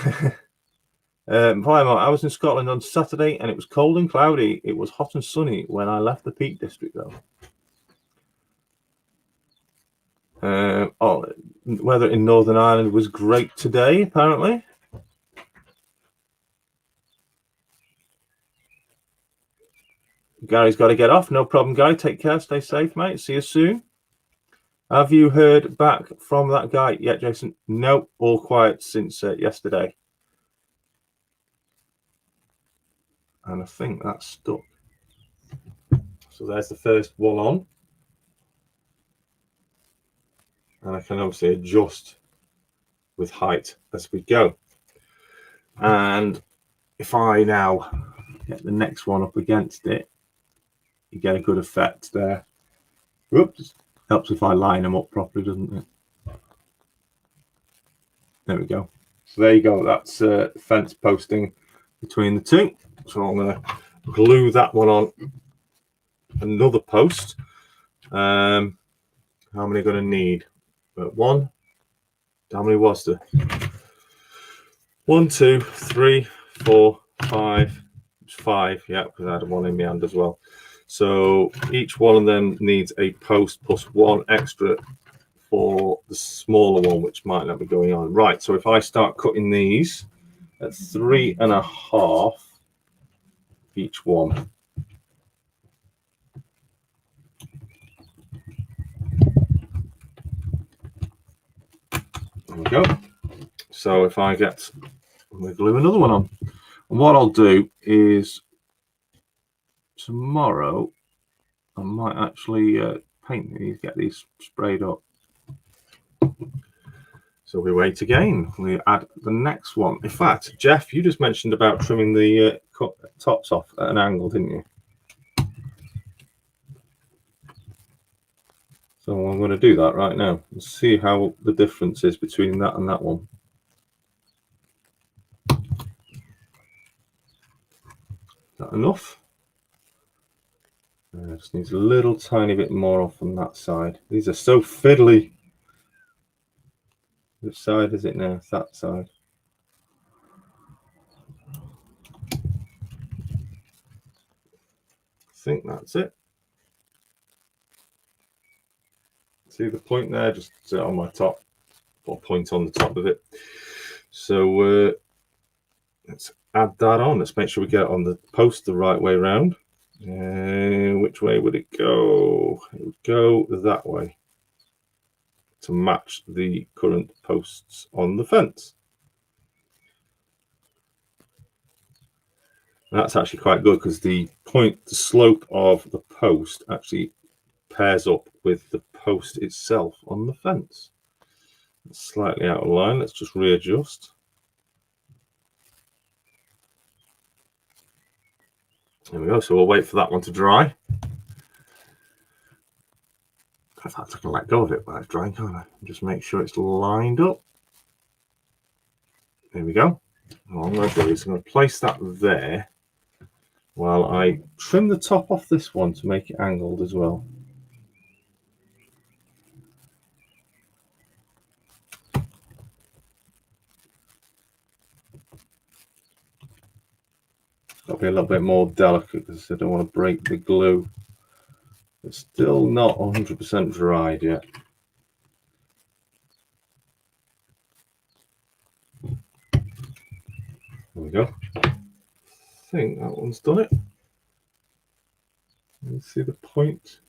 was in Scotland on Saturday and it was cold and cloudy. It was hot and sunny when I left the Peak District, though. Weather in Northern Ireland was great today, apparently. Gary's got to get off. No problem, Gary. Take care. Stay safe, mate. See you soon. Have you heard back from that guy yet, Jason? No, all quiet since yesterday. And I think that's stuck. So there's the first one on. And I can obviously adjust with height as we go. And if I now get the next one up against it, you get a good effect there. Whoops. Helps if I line them up properly, doesn't it? There we go. So there you go. That's fence posting between the two. So I'm going to glue that one on another post. How many going to need? One. How many was there? 1, 2, 3, 4, 5. It's 5. Yeah, because I had one in my hand as well. So each one of them needs a post plus one extra for the smaller one, which might not be going on. Right, so if I start cutting these at 3.5 each one. There we go. So if I get, I'm going to glue another one on. And what I'll do is tomorrow I might actually paint these, get these sprayed up. So we wait again. We add the next one. In fact, Jeff, you just mentioned about trimming the tops off at an angle, didn't you? So I'm going to do that right now and see how the difference is between that and that one. Is that enough? Just needs a little tiny bit more off on that side. These are so fiddly. Which side is it now? It's that side. I think that's it. See the point there? Just on my top, or point on the top of it. So let's add that on. Let's make sure we get it on the post the right way around. Which way would it go? It would go that way to match the current posts on the fence. And that's actually quite good because the slope of the post actually pairs up with the post itself on the fence. It's slightly out of line. Let's just readjust. There we go. So we'll wait for that one to dry. In fact, I can let go of it while it's drying, can't I? Just make sure it's lined up. There we go. What I'm going to do is I'm going to place that there while I trim the top off this one to make it angled as well. Got to be a little bit more delicate because I don't want to break the glue. It's still not 100% dried yet. There we go. I think that one's done it. You see the point?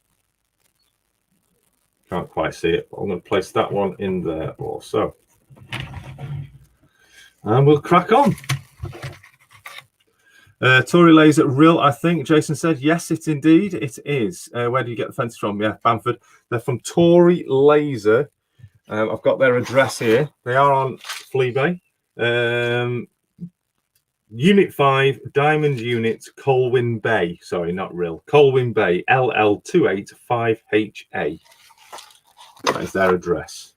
Can't quite see it, but I'm going to place that one in there also. And we'll crack on. Tory Laser Rill, I think Jason said, yes, it indeed, it is. Where do you get the fences from? Yeah, Bamford. They're from Tory Laser. I've got their address here. They are on Fleabay. Unit 5, Diamond Unit, Colwyn Bay. Sorry, not Rill. Colwyn Bay, LL285HA. That is their address.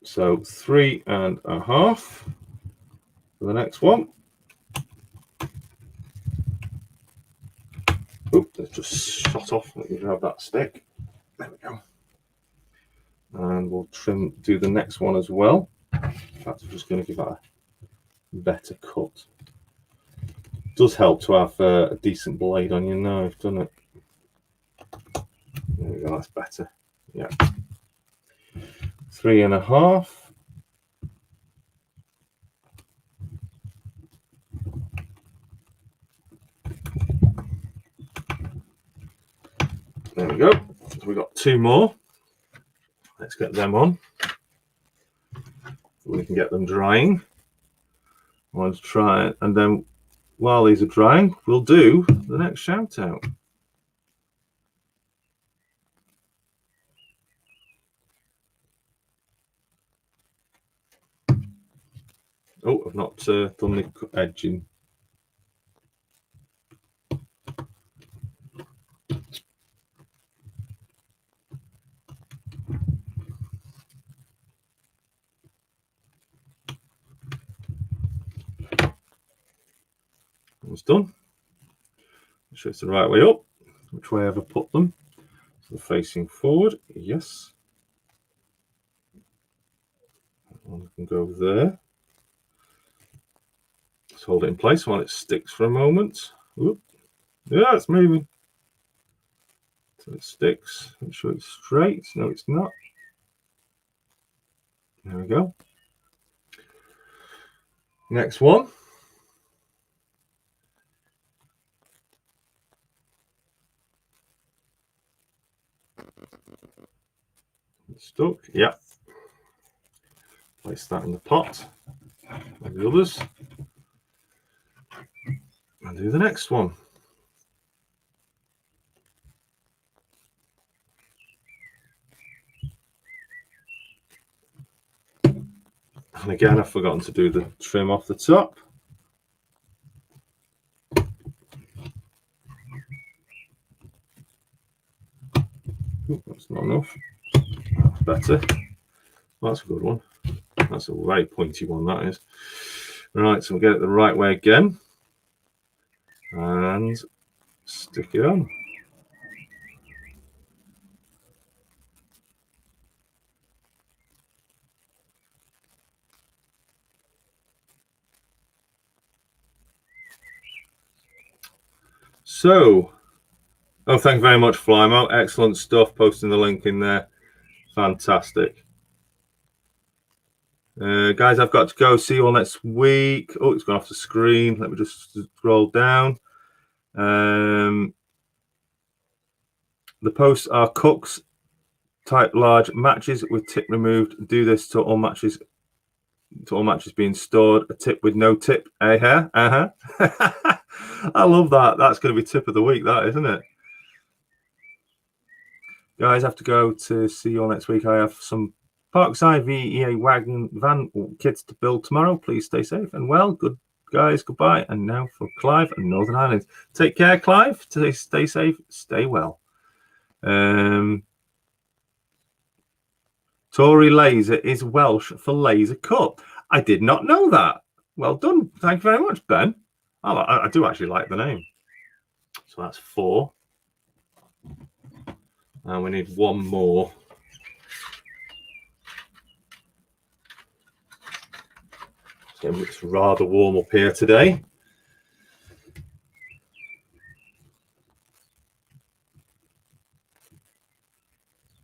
So 3.5 for the next one. Oop, that's just shot off. Let me grab that stick. There we go. And we'll do the next one as well. In fact, I'm just going to give that a better cut. It does help to have a decent blade on your knife, doesn't it? There we go, that's better. Yeah. 3.5. There we go. So we've got 2 more. Let's get them on. We can get them drying. Let's try it. And then while these are drying, we'll do the next shout out. Oh, I've not done the edging. It's done. Make sure it's the right way up. Which way have I put them? So facing forward, yes. One can go there. Let's hold it in place while it sticks for a moment. Oop. Yeah, it's moving. So it sticks. Make sure it's straight. No, it's not. There we go. Next one. It's stuck. Yeah. Place that in the pot. Like the others. And do the next one. And again, I've forgotten to do the trim off the top. Ooh, that's not enough. That's better. Well, that's a good one. That's a very pointy one, that is. Right, so we'll get it the right way again. And stick it on. So, oh, thank you very much, Flymo. Excellent stuff. Posting the link in there. Fantastic. Guys, I've got to go. See you all next week. Oh, it's gone off the screen. Let me just scroll down. The posts are cooks. Type large matches with tip removed. Do this to all matches. To all matches being stored. A tip with no tip. I love that. That's going to be tip of the week, that, isn't it? Guys, I have to go to see you all next week. I have some Parkside VEA wagon van kits to build tomorrow. Please stay safe and well. Good guys, goodbye. And now for Clive and Northern Ireland. Take care, Clive. Stay safe, stay well. Tory laser is Welsh for laser cut. I did not know that. Well done. Thank you very much, Ben. I do actually like the name. So that's 4. And we need one more. So it's rather warm up here today.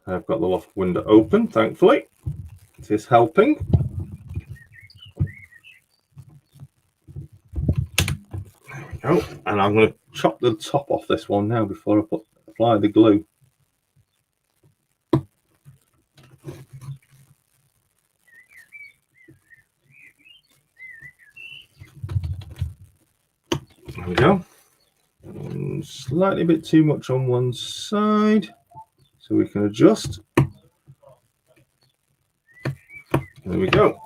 I've got the loft window open, thankfully. It is helping. There we go. And I'm going to chop the top off this one now before I apply the glue. There we go. And slightly a bit too much on one side, so we can adjust. There we go.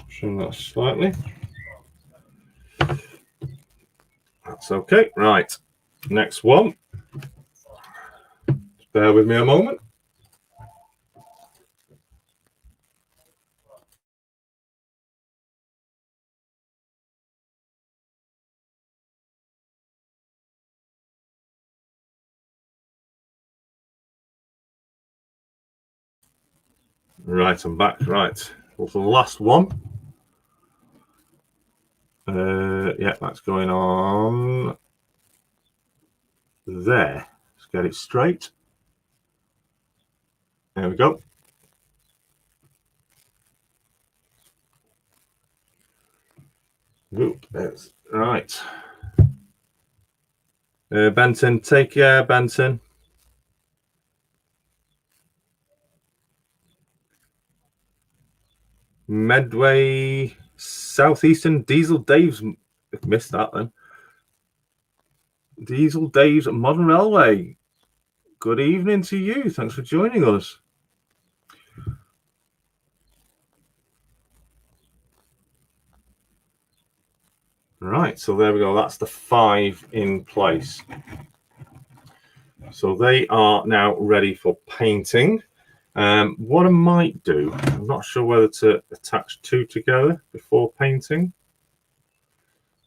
Trim that slightly. That's okay. Right. Next one. Just bear with me a moment. Right, I'm back. Right. What's the last one? Yeah, that's going on there. Let's get it straight. There we go. Ooh, that's right. Benton, take care, Benton. Medway Southeastern Diesel Dave's missed that then. Diesel Dave's Modern Railway. Good evening to you. Thanks for joining us. Right, so there we go. That's the 5 in place. So they are now ready for painting. What I might do, I'm not sure whether to attach 2 together before painting,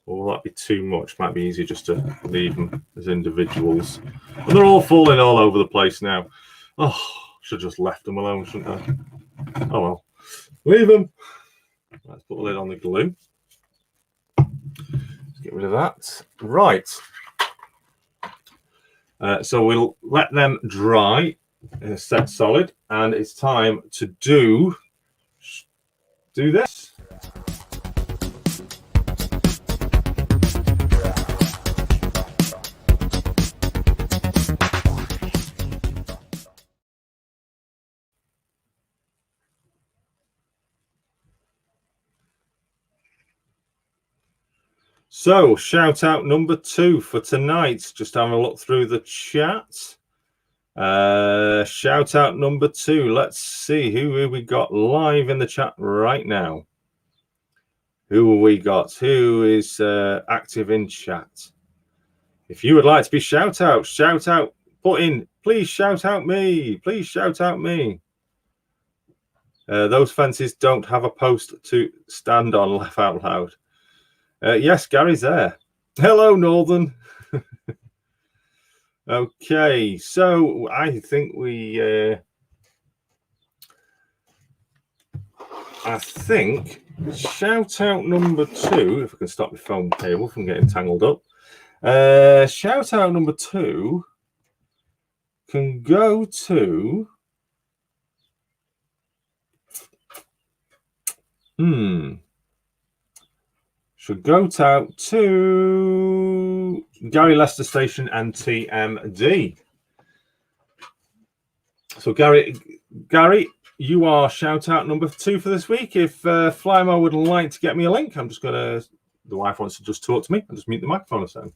or will that be too much? Might be easier just to leave them as individuals. And they're all falling all over the place now. Oh, should have just left them alone, shouldn't I? Oh well, leave them. Let's put the lid on the glue. Let's get rid of that. Right. So we'll let them dry, set solid, and it's time to do this. So, shout out number 2 for tonight. Just having a look through the chat. Shout out number 2. Let's see who we got live in the chat right now. Who have we got? Who is active in chat? If you would like to be shout out, put in, please shout out me. Please shout out me. Those fences don't have a post to stand on, laugh out loud. Yes, Gary's there. Hello, Northern. Okay, so I think shout out number 2, if I can stop my phone cable from getting tangled up. Shout out number 2 can go to should go out to Gary Leicester Station and TMD. So Gary, you are shout out number 2 for this week. If Flymo would like to get me a link, I'm just gonna. The wife wants to just talk to me. I'll just mute the microphone a second.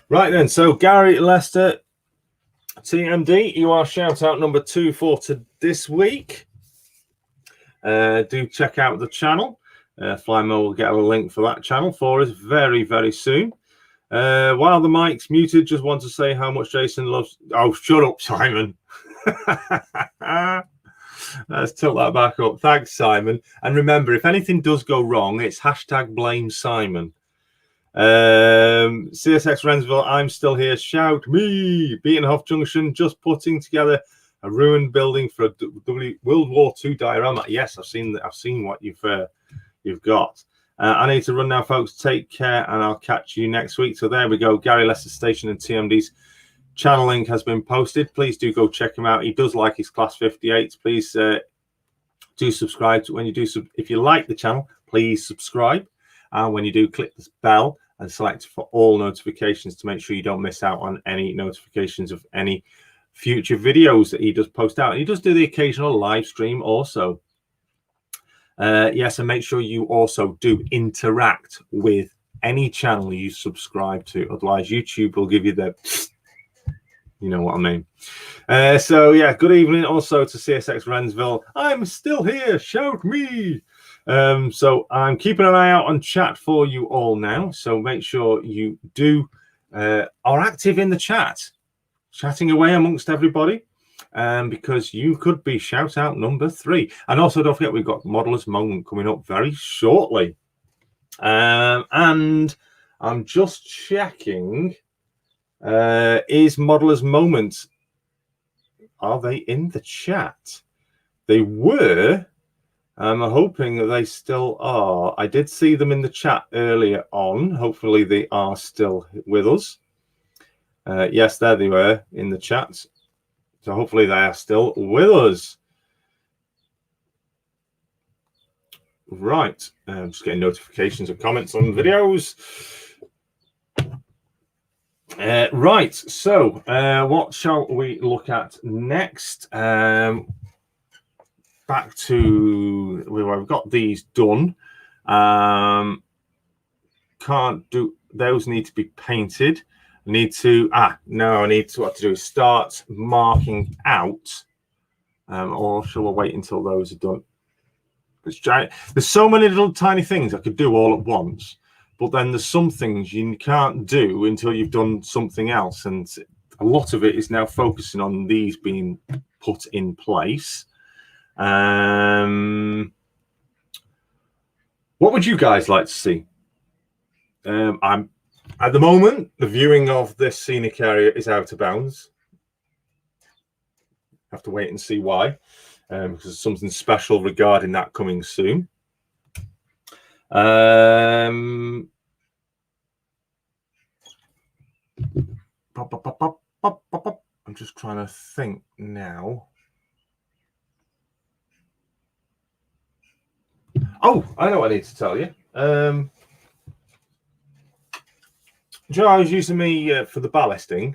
Right then, so Gary Leicester, TMD, you are shout out number 2 for this week. Do check out the channel. Flymo will get a link for that channel for us very, very soon. While the mic's muted, just want to say how much Jason loves. Oh, shut up, Simon. Let's tilt that back up. Thanks, Simon. And remember, if anything does go wrong, it's hashtag blame Simon. CSX Rensville, I'm still here. Shout me. Beatenhoff Junction, just putting together a ruined building for a World War II diorama. Yes, I've seen what you've got. I need to run now, folks. Take care, and I'll catch you next week. So there we go. Gary Leicester Station and TMD's channel link has been posted. Please do go check him out. He does like his Class 58. Please do subscribe. When you do, if you like the channel, please subscribe. And when you do, click this bell and select for all notifications to make sure you don't miss out on any notifications of any future videos that he does post out. And he does do the occasional live stream also. Yes, and make sure you also do interact with any channel you subscribe to. Otherwise, YouTube will give you the... You know what I mean. So, yeah, good evening also to CSX Rensville. I'm still here. Shout me. So I'm keeping an eye out on chat for you all now. So make sure you do are active in the chat, chatting away amongst everybody, because you could be shout out number 3. And also don't forget, we've got Modeller's Moment coming up very shortly. And I'm just checking, is Modeller's Moment, are they in the chat? They were. I'm hoping that they still are. I did see them in the chat earlier on. Hopefully they are still with us. Yes, there they were in the chat. So hopefully they are still with us. Right. I'm just getting notifications and comments on videos. Right. So what shall we look at next? Back to we've got these done. Can't do those, need to be painted. I need to what to do is start marking out, or shall I wait until those are done? There's so many little tiny things I could do all at once, but then there's some things you can't do until you've done something else, and a lot of it is now focusing on these being put in place. What would you guys like to see? I'm at the moment, the viewing of this scenic area is out of bounds. Have to wait and see why. because there's something special regarding that coming soon. I'm just trying to think now. Oh, I know what I need to tell you. Joe, I was using for the ballasting.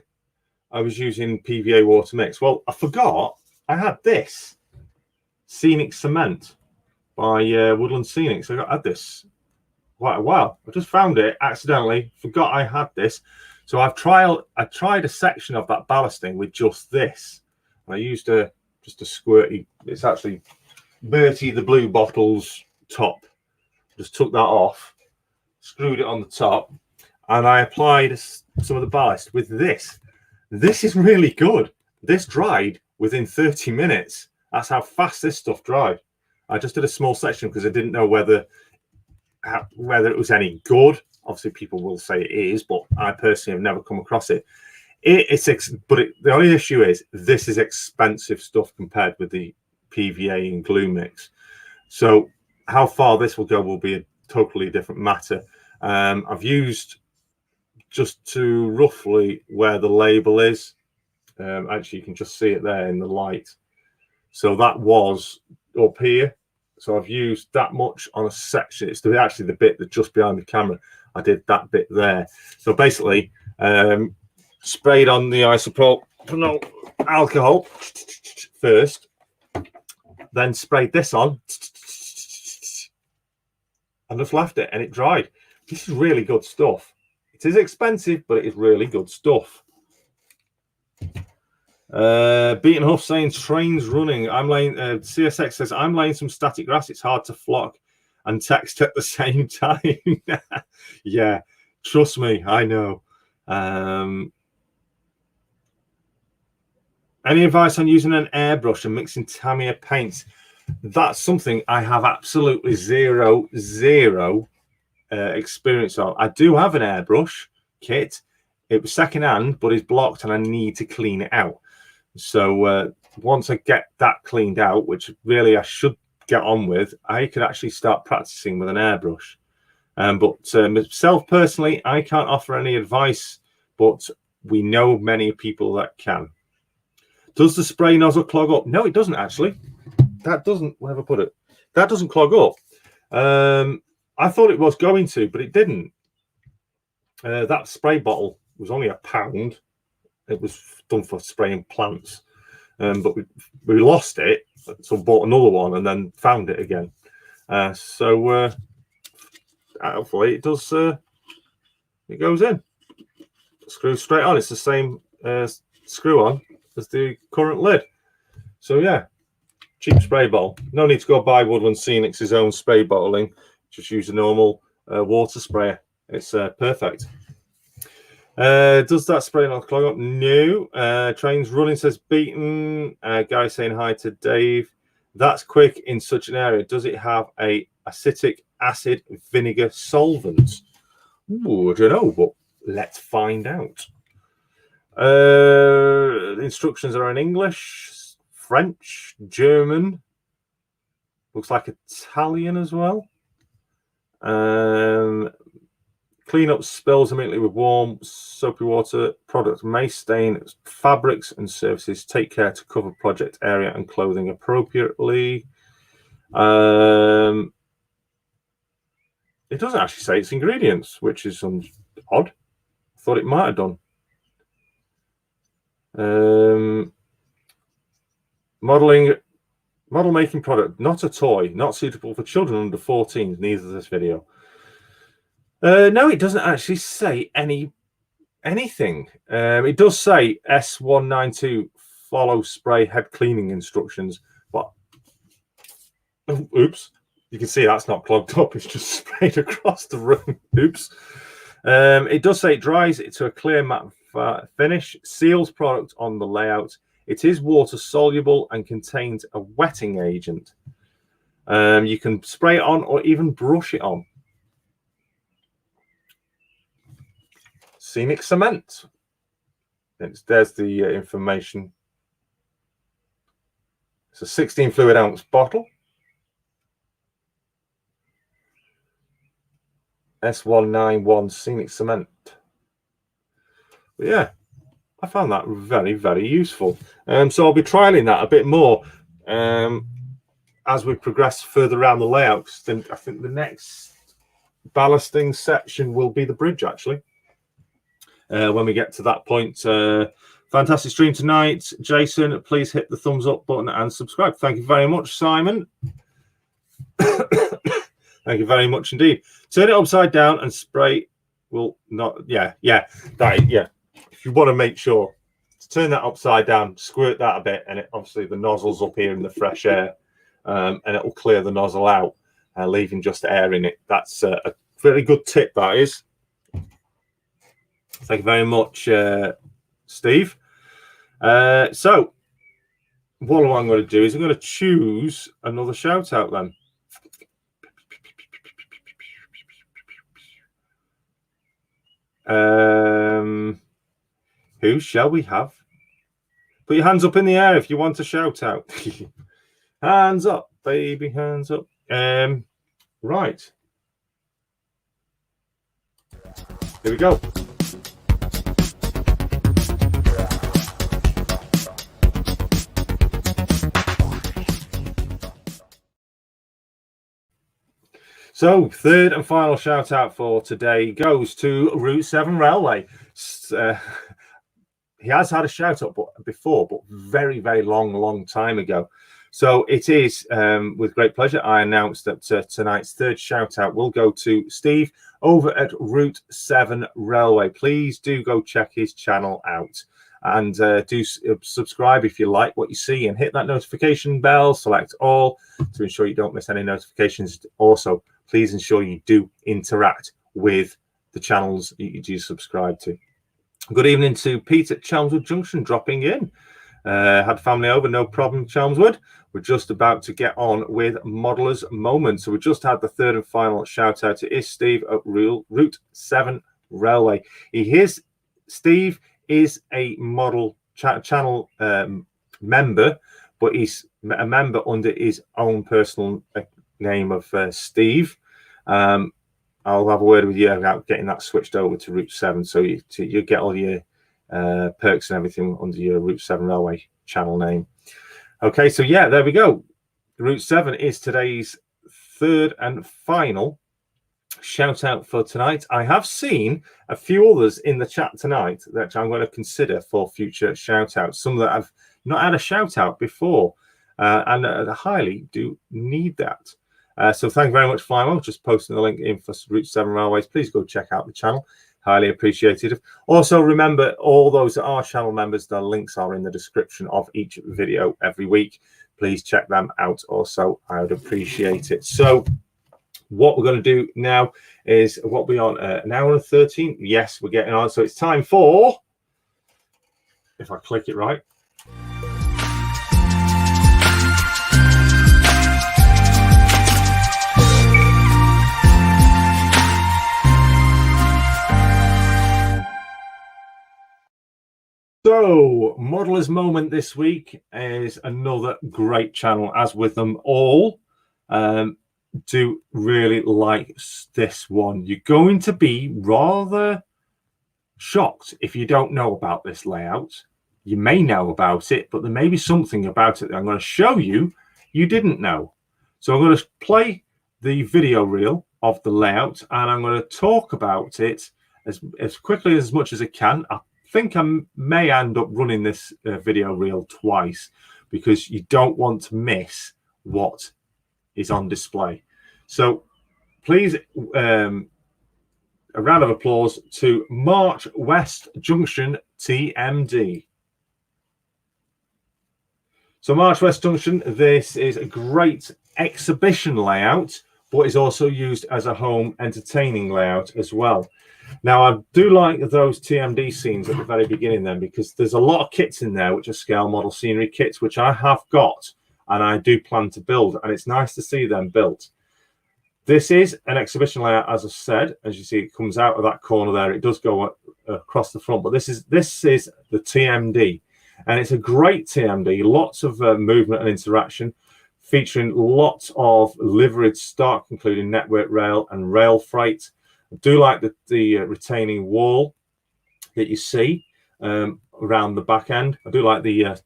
I was using PVA water mix. Well, I forgot I had this Scenic Cement by Woodland Scenics. I had this quite a while. I just found it accidentally, forgot I had this. So I tried a section of that ballasting with just this. I used just a squirty. It's actually Bertie the Blue Bottle's top. Just took that off, screwed it on the top, and I applied some of the ballast with this. This is really good. This dried within 30 minutes. That's how fast this stuff dried. I just did a small section because I didn't know whether it was any good. Obviously, people will say it is, but I personally have never come across it. The only issue is this is expensive stuff compared with the PVA and glue mix. So how far this will go will be a totally different matter. I've used just to roughly where the label is. Actually, you can just see it there in the light. So that was up here. So I've used that much on a section. It's actually the bit that just behind the camera. I did that bit there. So basically, sprayed on the isopropyl alcohol first, then sprayed this on, and just left it, and it dried. This is really good stuff. It is expensive, but it is really good stuff. Beaten Huff saying trains running. I'm laying. CSX says I'm laying some static grass. It's hard to flock and text at the same time. Yeah, trust me, I know. Any advice on using an airbrush and mixing Tamiya paints? That's something I have absolutely zero experience of. I do have an airbrush kit. It was secondhand, but it's blocked, and I need to clean it out. So once I get that cleaned out, which really I should get on with, I could actually start practicing with an airbrush. But myself personally, I can't offer any advice, but we know many people that can. Does the spray nozzle clog up? No, it doesn't actually. That doesn't, where have I put it? That doesn't clog up. I thought it was going to, but it didn't. That spray bottle was only £1. It was done for spraying plants, but we lost it, so bought another one and then found it again. So hopefully it does. It goes in, screws straight on. It's the same screw on as the current lid. So yeah, cheap spray bottle. No need to go buy Woodland Scenics' own spray bottling. Just use a normal water sprayer. It's perfect. Does that spray not clog up? No. Trains running, says Beaten. Guy saying hi to Dave. That's quick in such an area. Does it have a acetic acid vinegar solvent? Ooh, I don't know, but let's find out. The instructions are in English, French, German. Looks like Italian as well. Clean up spills immediately with warm, soapy water. Product may stain fabrics and surfaces. Take care to cover project area and clothing appropriately. It doesn't actually say its ingredients, which is odd. I thought it might have done. Model making product, not a toy, not suitable for children under 14. Neither is this video. No, it doesn't actually say anything. It does say S192 follow spray head cleaning instructions, but oops, you can see that's not clogged up. It's just sprayed across the room. Oops. It does say it dries it to a clear matte finish, seals product on the layout. It is water soluble and contains a wetting agent. You can spray it on or even brush it on. Scenic Cement. There's the information. It's a 16 fluid ounce bottle. S191 scenic cement. But yeah, I found that very, very useful. So I'll be trialing that a bit more as we progress further around the layout. I think the next ballasting section will be the bridge, actually. When we get to that point. Fantastic stream tonight. Jason, please hit the thumbs up button and subscribe. Thank you very much, Simon. Thank you very much indeed. Turn it upside down and spray will not, yeah. If you want to make sure to turn that upside down, squirt that a bit, and it obviously the nozzle's up here in the fresh air, and it will clear the nozzle out, leaving just air in it. That's a very good tip, that is. Thank you very much, Steve. So what I'm going to do is I'm going to choose another shout out then. Who shall we have? Put your hands up in the air if you want a shout out. Hands up, baby, hands up. Right. Here we go. So, third and final shout out for today goes to Route 7 Railway. He has had a shout out before, but very, very long time ago. So it is with great pleasure I announce that tonight's third shout out will go to Steve over at Route 7 Railway. Please do go check his channel out. And do subscribe if you like what you see, and hit that notification bell, select all to ensure you don't miss any notifications. Also, please ensure you do interact with the channels you do subscribe to. Good evening to Pete at Chelmswood Junction dropping in. Had family over, no problem, Chelmswood. We're just about to get on with Modeller's Moment. So we just had the third and final shout out to Steve at Route 7 Railway. Steve is a model channel member, but he's a member under his own personal name of Steve. I'll have a word with you about getting that switched over to Route 7, so you get all your perks and everything under your Route 7 Railway channel name. Okay, so yeah, there we go. Route 7 is today's third and final shout out for tonight. I have seen a few others in the chat tonight that I'm going to consider for future shout outs. Some that I've not had a shout out before, and highly do need that. So thank you very much, Flymo. Just posting the link in for Route 7 Railways. Please go check out the channel. Highly appreciated. Also, remember, all those that are channel members, the links are in the description of each video every week. Please check them out also. I would appreciate it. So what we're going to do now is what we're on an hour and 13. Yes, we're getting on. So it's time for, if I click it right. So, Modeller's Moment this week is another great channel, as with them all. Do really like this one. You're going to be rather shocked if you don't know about this layout. You may know about it, but there may be something about it that I'm going to show you didn't know. So I'm going to play the video reel of the layout, and I'm going to talk about it as quickly as much as I can. I think I may end up running this video reel twice, because you don't want to miss what is on display. So please, a round of applause to March West Junction TMD. So March West Junction, this is a great exhibition layout, but is also used as a home entertaining layout as well. Now, I do like those TMD scenes at the very beginning then, because there's a lot of kits in there which are scale model scenery kits, which I have got and I do plan to build, and it's nice to see them built. This is an exhibition layout, as I said. As you see, it comes out of that corner there. It does go across the front, but this is the TMD. And it's a great TMD, lots of movement and interaction, featuring lots of liveried stock, including network rail and rail freight. I do like the retaining wall that you see around the back end. I do like the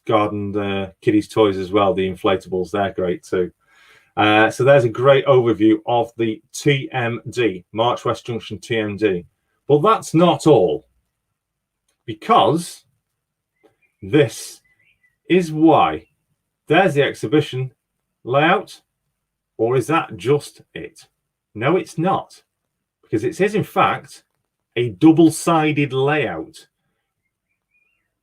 garden kiddies toys as well, the inflatables, they're great too. So there's a great overview of the TMD, March West Junction TMD. But that's not all, because this is why. There's the exhibition layout, or is that just it? No, it's not, because it is in fact a double-sided layout.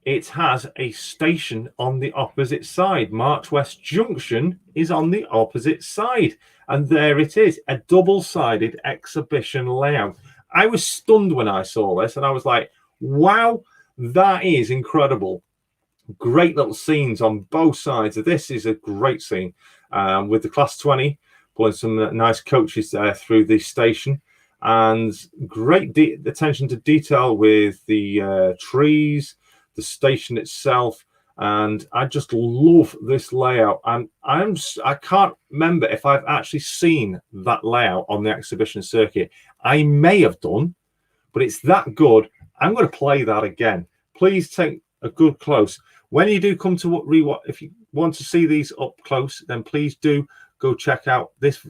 It has a station on the opposite side. March West Junction is on the opposite side. And there it is, a double-sided exhibition layout. I was stunned when I saw this, and I was like, wow, that is incredible. Great little scenes on both sides. This is a great scene with the Class 20 pulling some nice coaches there through the station. And great attention to detail with the trees, the station itself, and I just love this layout. And I can't remember if I've actually seen that layout on the exhibition circuit. I may have done, but it's that good. I'm going to play that again. Please take a good close. When you do come to rewatch, if you want to see these up close, then please do go check out this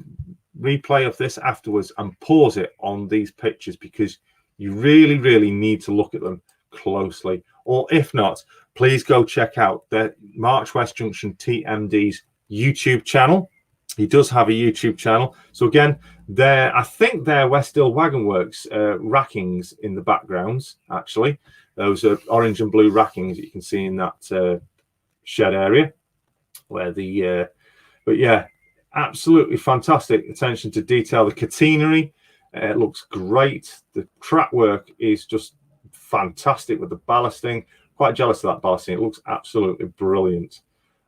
replay of this afterwards and pause it on these pictures, because you really, really need to look at them closely. Or if not, please go check out the March West Junction TMD's YouTube channel. He does have a YouTube channel. So again, I think they're West Hill Wagon Works rackings in the backgrounds, actually. Those are orange and blue rackings that you can see in that shed area where the but yeah, absolutely fantastic attention to detail. The catenary, it looks great. The track work is just fantastic with the ballasting. Quite jealous of that ballasting. It looks absolutely brilliant.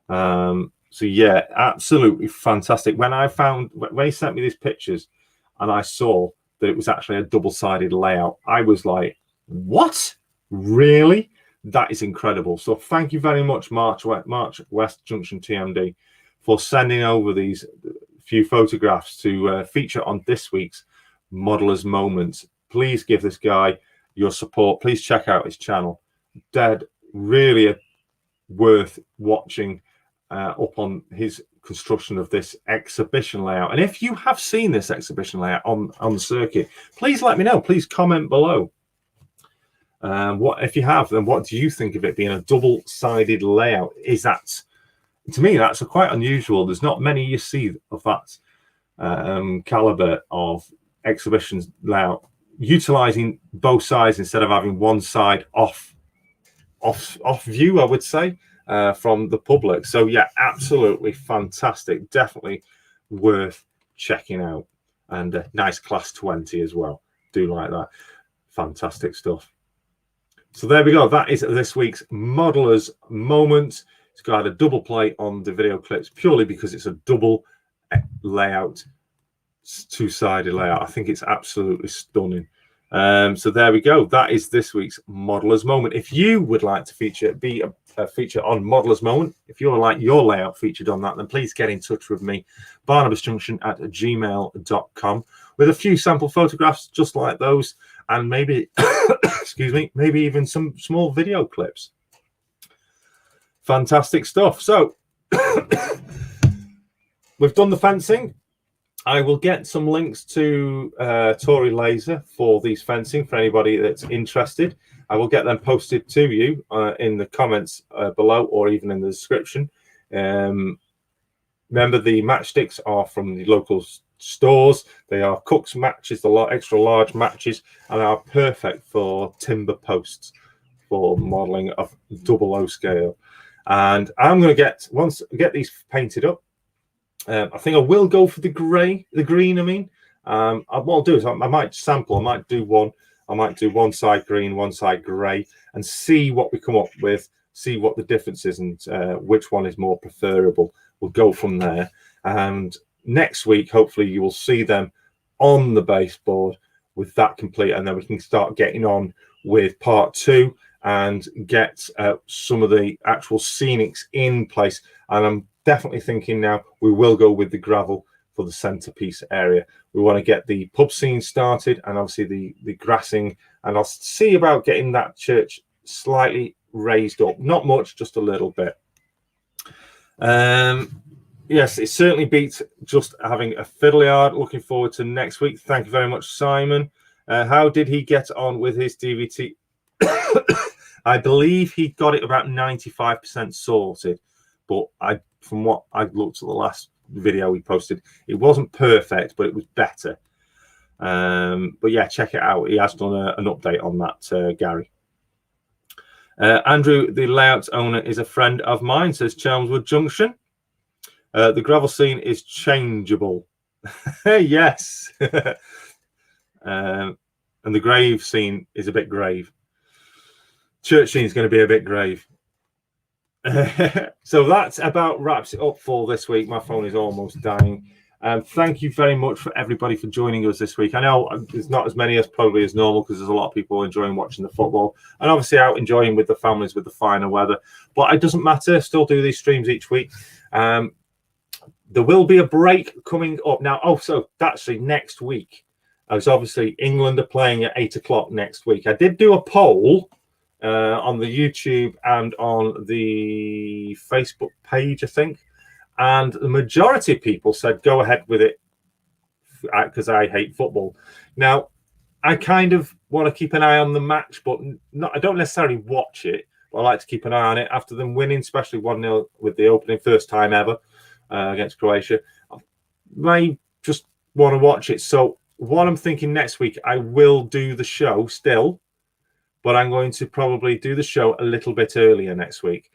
So yeah, absolutely fantastic. When he sent me these pictures and I saw that it was actually a double-sided layout, I was like, what? Really? That is incredible. So thank you very much, March West Junction TMD, for sending over these few photographs to feature on this week's Modelers Moment. Please give this guy your support. Please check out his channel. Dead, really worth watching up on his construction of this exhibition layout. And if you have seen this exhibition layout on the circuit, please let me know. Please comment below. What if you have, then what do you think of it being a double-sided layout? Is that, to me, that's quite unusual. There's not many you see of that caliber of exhibitions layout, utilizing both sides instead of having one side off view, I would say, from the public. So yeah, absolutely fantastic. Definitely worth checking out. And nice Class 20 as well. Do like that. Fantastic stuff. So there we go. That is this week's Modelers Moment. It's got a double play on the video clips purely because it's a double layout, two-sided layout. I think it's absolutely stunning. So there we go. That is this week's Modelers Moment. If you would like to be a feature on Modelers Moment, if you would like your layout featured on that, then please get in touch with me, BarnabasJunction@gmail.com, with a few sample photographs just like those, and maybe, excuse me, maybe even some small video clips. Fantastic stuff. So we've done the fencing. I will get some links to Tory Laser for these fencing for anybody that's interested. I will get them posted to you in the comments below, or even in the description. Remember, the matchsticks are from the local stores. They are Cook's matches, the extra large matches, and are perfect for timber posts for modelling of 00 scale. And I'm going to get these painted up. I think I will go for the green. I mean, what I'll do is I might sample. I might do one side green, one side grey, and see what we come up with. See what the difference is, and which one is more preferable. We'll go from there. And next week, hopefully, you will see them on the baseboard with that complete, and then we can start getting on with part 2 and get some of the actual scenics in place. And I'm definitely thinking now we will go with the gravel for the centerpiece area. We want to get the pub scene started, and obviously the grassing, and I'll see about getting that church slightly raised up, not much, just a little bit. Yes, it certainly beats just having a fiddle yard. Looking forward to next week. Thank you very much, Simon. How did he get on with his DVT? I believe he got it about 95% sorted, but from what I looked at the last video he posted, it wasn't perfect, but it was better. But yeah, check it out. He has done an update on that, Gary. Andrew, the layout owner, is a friend of mine, says Chelmsford Junction. The gravel scene is changeable. Yes. And the grave scene is a bit grave. Church scene is going to be a bit grave. So that about wraps it up for this week. My phone is almost dying. Thank you very much for everybody for joining us this week. I know there's not as many as probably as normal because there's a lot of people enjoying watching the football and obviously out enjoying with the families with the finer weather. But it doesn't matter. Still do these streams each week. There will be a break coming up now. Oh, so actually next week, as obviously England are playing at 8 o'clock next week. I did do a poll on the YouTube and on the Facebook page, I think. And the majority of people said, go ahead with it because I hate football. Now, I kind of want to keep an eye on the match, but I don't necessarily watch it. But I like to keep an eye on it after them winning, especially 1-0 with the opening, first time ever against Croatia. I may just want to watch it. So what I'm thinking next week, I will do the show still, but I'm going to probably do the show a little bit earlier next week.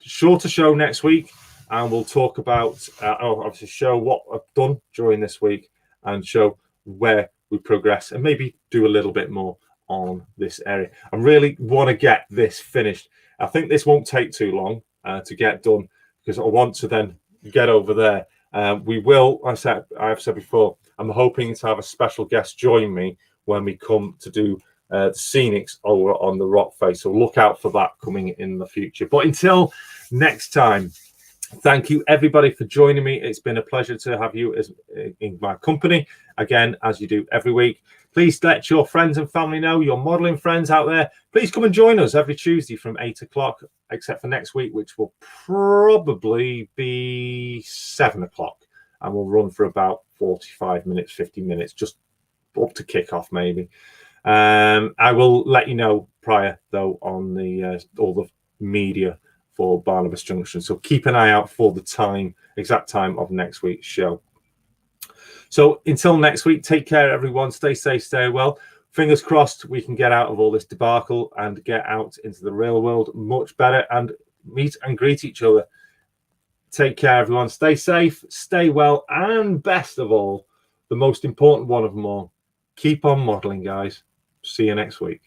Shorter show next week, and we'll talk about, obviously show what I've done during this week and show where we progress and maybe do a little bit more on this area. I really want to get this finished. I think this won't take too long to get done because I want to then get over there. We will, I've said before, I'm hoping to have a special guest join me when we come to do the scenics over on the rock face. So look out for that coming in the future. But until next time, thank you everybody for joining me. It's been a pleasure to have you in my company again, as you do every week. Please let your friends and family know, your modeling friends out there. Please come and join us every Tuesday from 8 o'clock, except for next week, which will probably be 7 o'clock. And we'll run for about 45 minutes, 50 minutes, just up to kickoff maybe. I will let you know prior, though, on the all the media for Barnabas Junction. So keep an eye out for the exact time of next week's show. So until next week, take care, everyone. Stay safe, stay well. Fingers crossed we can get out of all this debacle and get out into the real world much better and meet and greet each other. Take care, everyone. Stay safe, stay well, and best of all, the most important one of them all, keep on modeling, guys. See you next week.